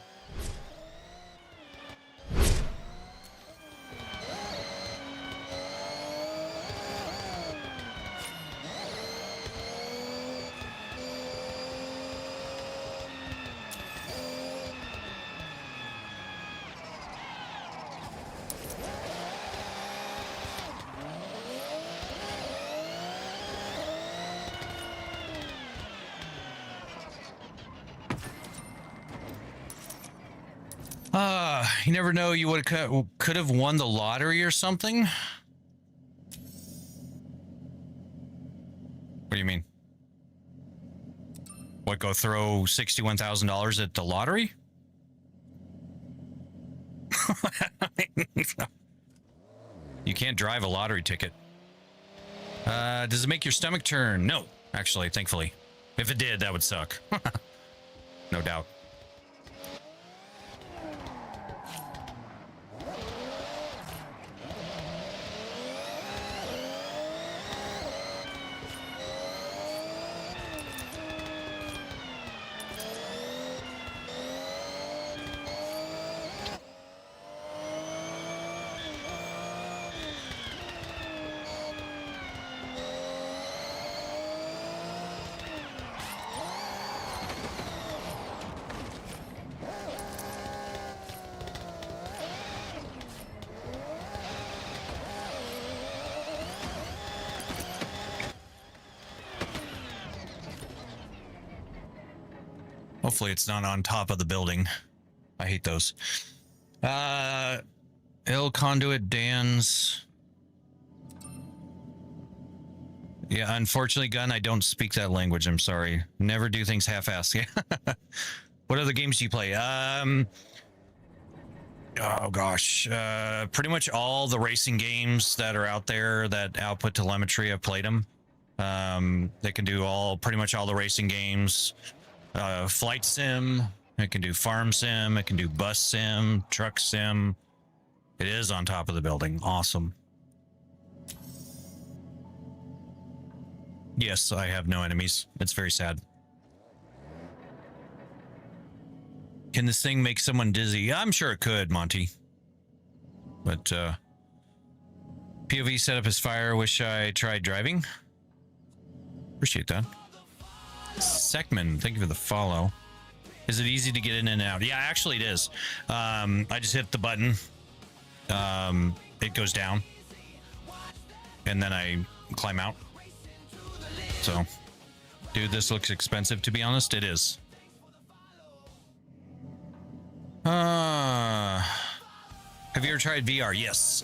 You never know. You would could have won the lottery or something. What do you mean? What, go throw $61,000 at the lottery? You can't drive a lottery ticket. Does it make your stomach turn? No, actually, thankfully. If it did, that would suck. No doubt. Hopefully it's not on top of the building. I hate those. Ill Conduit Dan's. Yeah, unfortunately, Gun, I don't speak that language. I'm sorry. Never do things half-assed. Yeah. What other games do you play? Oh gosh, pretty much all the racing games that are out there that output telemetry. I've played them. They can do pretty much all the racing games. Flight sim. It can do farm sim. It can do bus sim, truck sim. It is on top of the building. Awesome. Yes, I have no enemies. It's very sad. Can this thing make someone dizzy? I'm sure it could, Monty. But POV setup is fire. Wish I tried driving. Appreciate that. Sekman, thank you for the follow. Is it easy to get in and out? Yeah, actually it is. I just hit the button. It goes down. And then I climb out. So, dude, this looks expensive, to be honest. It is. Have you ever tried VR? Yes.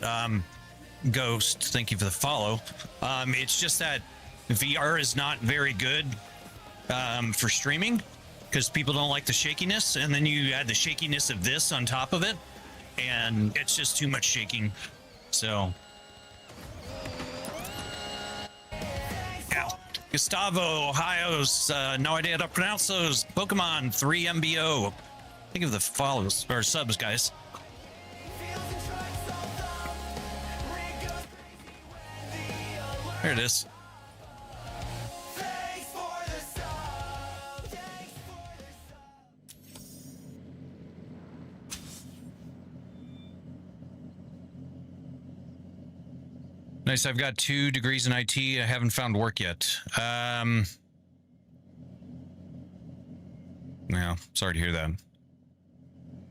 Ghost, thank you for the follow. It's just that VR is not very good for streaming because people don't like the shakiness, and then you add the shakiness of this on top of it, and it's just too much shaking. So, yeah. Gustavo, Ohio's, no idea how to pronounce those. Pokemon 3 MBO. Think of the follows or subs, guys. There it is. Nice. I've got 2 degrees in IT. I haven't found work yet. No, sorry to hear that.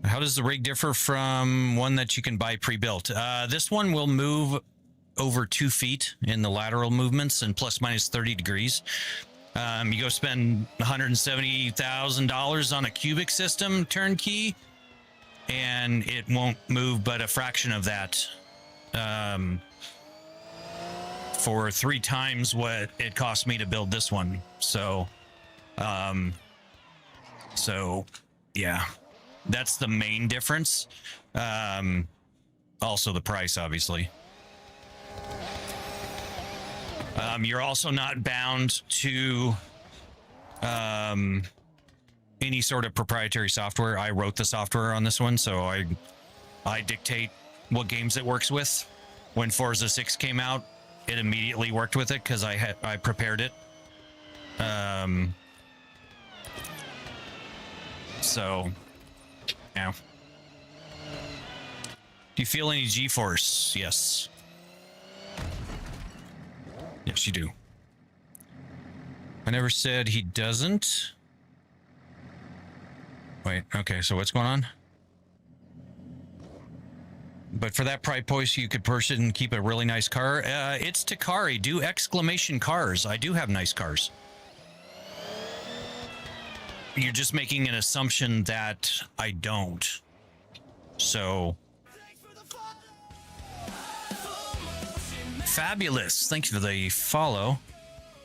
How does the rig differ from one that you can buy pre-built? This one will move over 2 feet in the lateral movements and plus minus 30 degrees. You go spend $170,000 on a cubic system turnkey, and it won't move but a fraction of that. For 3 times what it cost me to build this one. So yeah, that's the main difference. Also the price, obviously. You're also not bound to any sort of proprietary software. I wrote the software on this one, so I dictate what games it works with. When Forza 6 came out, it immediately worked with it because I prepared it. So, yeah. Do you feel any G-force? Yes. Yes, you do. I never said he doesn't. Wait, okay, so what's going on? But for that price, you could purchase and keep a really nice car. It's Takari. Do exclamation cars. I do have nice cars. You're just making an assumption that I don't. So fabulous. Thank you for the follow.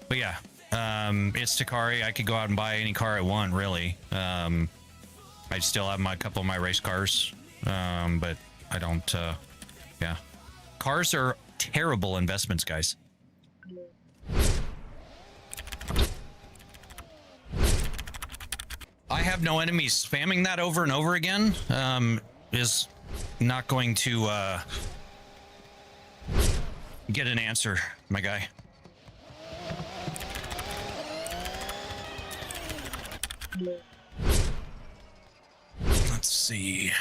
But yeah, it's Takari. I could go out and buy any car I want, really. I still have a couple of my race cars, but I don't. Yeah, cars are terrible investments, guys. I have no enemies. Spamming that over and over again is not going to get an answer, my guy. Let's see.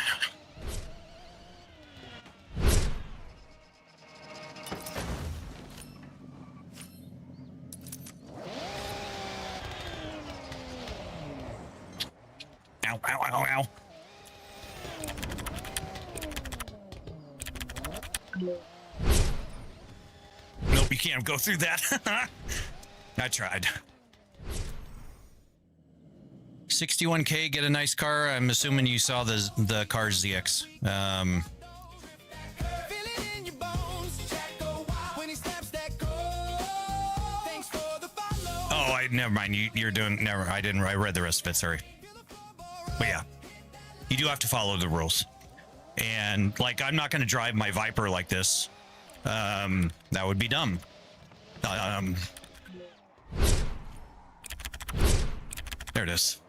Ow, ow, ow, ow. Nope, you can't go through that. I tried. 61K, get a nice car. I'm assuming you saw the Cars ZX. Oh, never mind. You're doing. Never. I didn't. I read the rest of it. Sorry. But yeah, you do have to follow the rules. And like, I'm not going to drive my Viper like this. That would be dumb. There it is.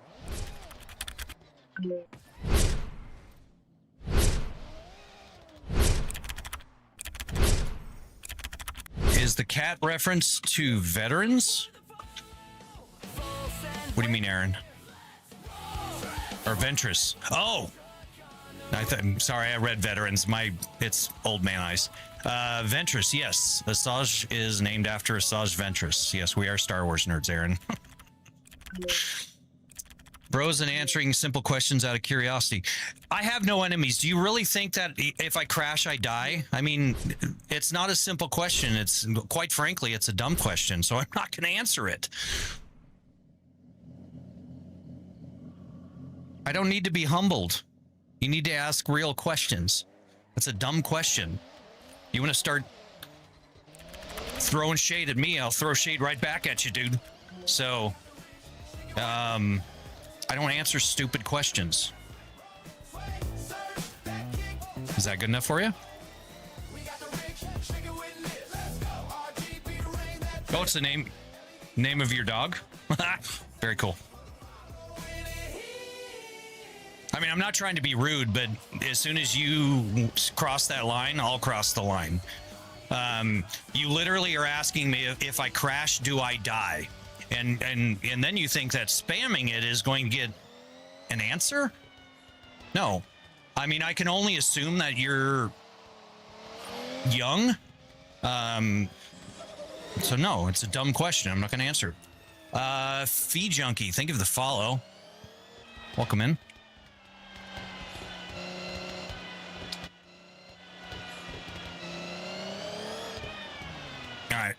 Is the cat reference to veterans? What do you mean, Aaron? Or Ventress? Oh, I'm sorry, I read veterans. It's old man eyes. Ventress, yes. Asajj is named after Asajj Ventress. Yes, we are Star Wars nerds, Aaron. Bros and answering simple questions out of curiosity. I have no enemies. Do you really think that if I crash, I die? I mean, it's not a simple question. It's quite frankly, it's a dumb question, so I'm not going to answer it. I don't need to be humbled. You need to ask real questions. That's a dumb question. You want to start throwing shade at me, I'll throw shade right back at you, dude. So, I don't answer stupid questions. Is that good enough for you? Oh, it's the name of your dog? Very cool. I mean, I'm not trying to be rude, but as soon as you cross that line, I'll cross the line. You literally are asking me if I crash, do I die? And then you think that spamming it is going to get an answer? No. I mean, I can only assume that you're young. So no, it's a dumb question. I'm not going to answer. Fee Junkie, thank you for the follow. Welcome in. All right.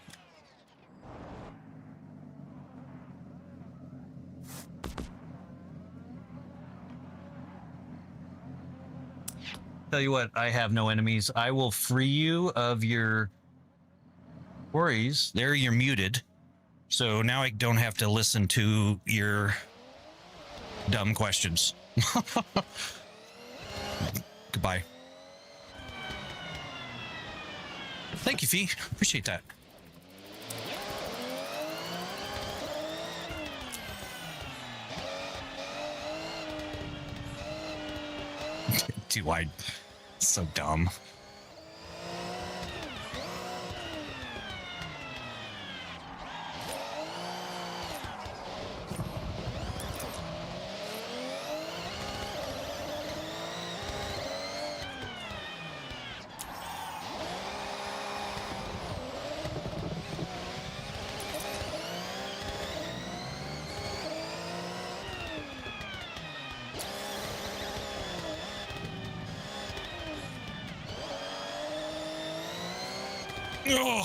Tell you what, I have no enemies. I will free you of your worries. There, you're muted. So now I don't have to listen to your dumb questions. Goodbye. Thank you, Fee. Appreciate that. Too wide. So dumb. Oh.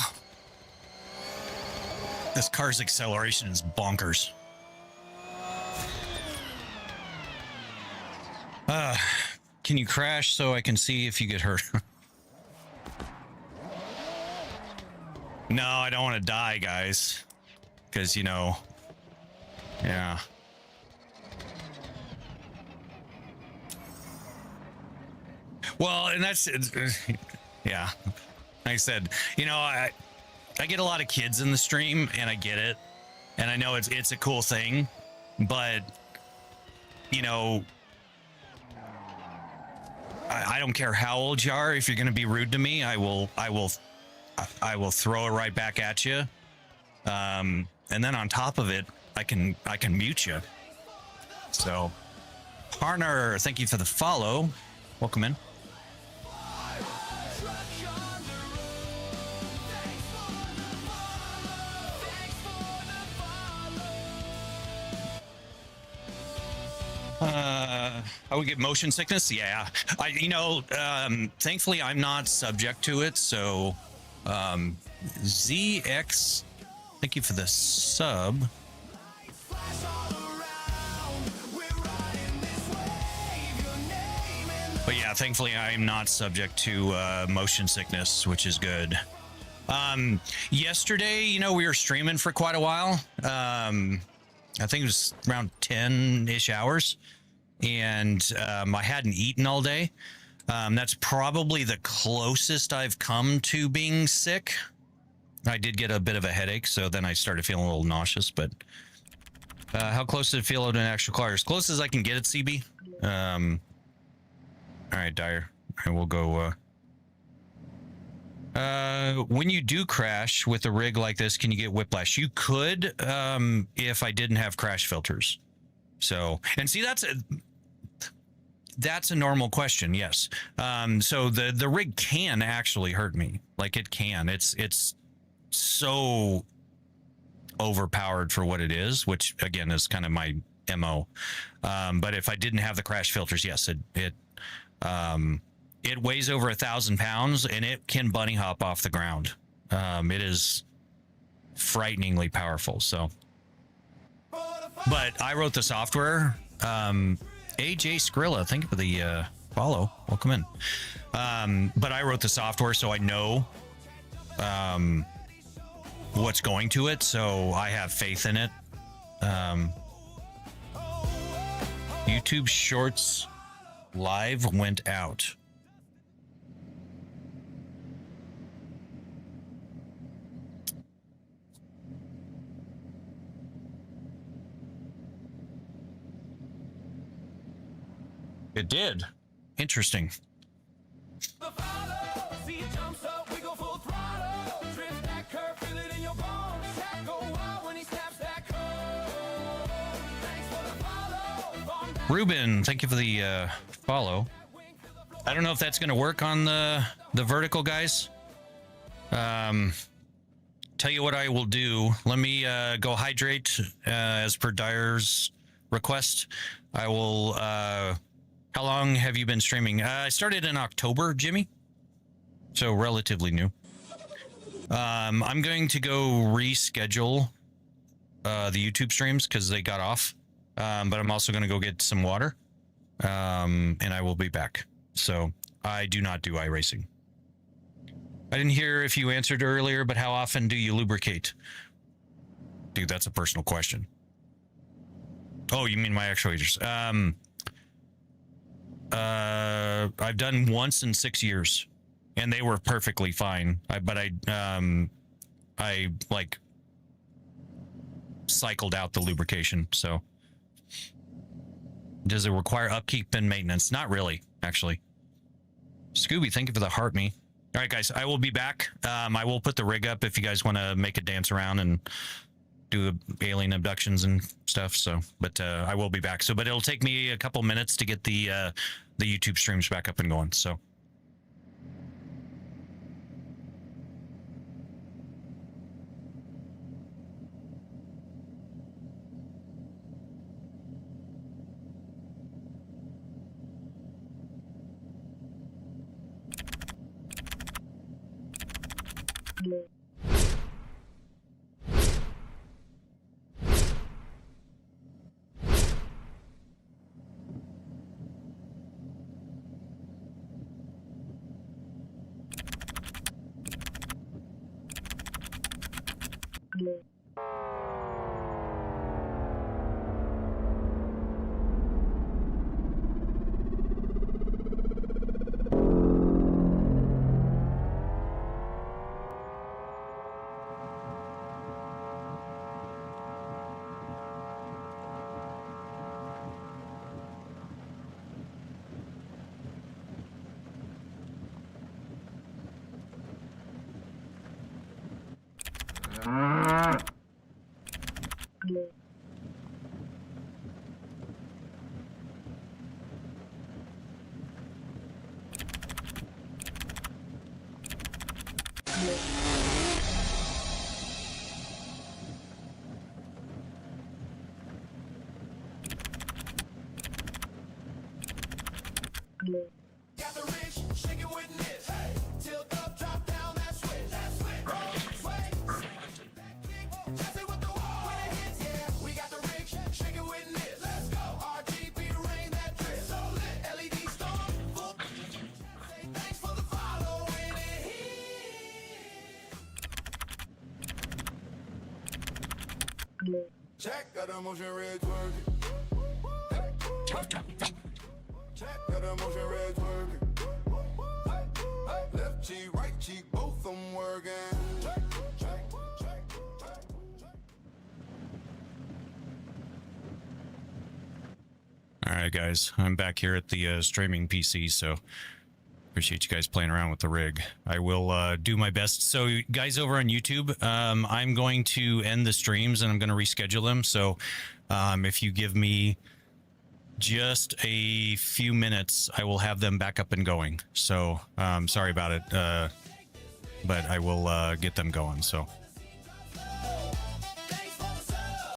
This car's acceleration is bonkers. Can you crash so I can see if you get hurt? No, I don't want to die, guys. Because, you know... Yeah. Well, and that's... Yeah. Like I said, you know, I get a lot of kids in the stream, and I get it. And I know it's a cool thing. But, you know... I don't care how old you are. If you're going to be rude to me, I will throw it right back at you. And then on top of it, I can mute you. So, Harner, thank you for the follow. Welcome in. I would get motion sickness. Yeah, thankfully I'm not subject to it. So, ZX, thank you for the sub. But yeah, thankfully I'm not subject to motion sickness, which is good. Yesterday, you know, we were streaming for quite a while. I think it was around 10-ish hours. And I hadn't eaten all day. That's probably the closest I've come to being sick. I did get a bit of a headache, so then I started feeling a little nauseous. But how close did it feel to an actual car? As close as I can get it, CB. All right, Dyer. I will go. When you do crash with a rig like this, can you get whiplash? You could, if I didn't have crash filters. So, and see, that's a normal question. Yes. So the rig can actually hurt me. Like it can. It's so overpowered for what it is, which again is kind of my MO. But if I didn't have the crash filters, yes, it weighs over 1,000 pounds and it can bunny hop off the ground. It is frighteningly powerful. So, but I wrote the software. AJ Skrilla, thank you for the follow. Welcome in. But I wrote the software, so I know what's going to it. So I have faith in it. YouTube Shorts live went out. It did. Interesting. Ruben, thank you for the follow. I don't know if that's going to work on the vertical, guys. Tell you what I will do. Let me go hydrate as per Dyer's request. I will... how long have you been streaming? I started in October, Jimmy. So relatively new. I'm going to go reschedule the YouTube streams because they got off. But I'm also going to go get some water. And I will be back. So I do not do iRacing. I didn't hear if you answered earlier, but how often do you lubricate? Dude, that's a personal question. Oh, you mean my actuators? I've done once in 6 years, and they were perfectly fine. But I like cycled out the lubrication. So, does it require upkeep and maintenance? Not really, actually. Scooby, thank you for the heart me. All right, guys, I will be back. I will put the rig up if you guys want to make a dance around and do alien abductions and stuff. So, but I will be back. So, but it'll take me a couple minutes to get the YouTube streams back up and going. So. Got the rich, shake it with this. Hey, tilt up, drop down, that switch. That switch. Roll, sway, back kick, just it with the wall. When it hits, yeah, we got the rich, shake it with this. Let's go. RGB rain that drip. So lit. LED storm, full. Say thanks for the follow when it hits. Check, got the motion red twerking. Check, got the motion red twerking. Left cheek, right cheek, both them working. Check, check, check, check, check. All right, guys, I'm back here at the streaming PC, so appreciate you guys playing around with the rig. I will do my best. So, guys over on YouTube, I'm going to end the streams and I'm going to reschedule them. So, if you give me just a few minutes, I will have them back up and going. So, sorry about it, but I will get them going. So.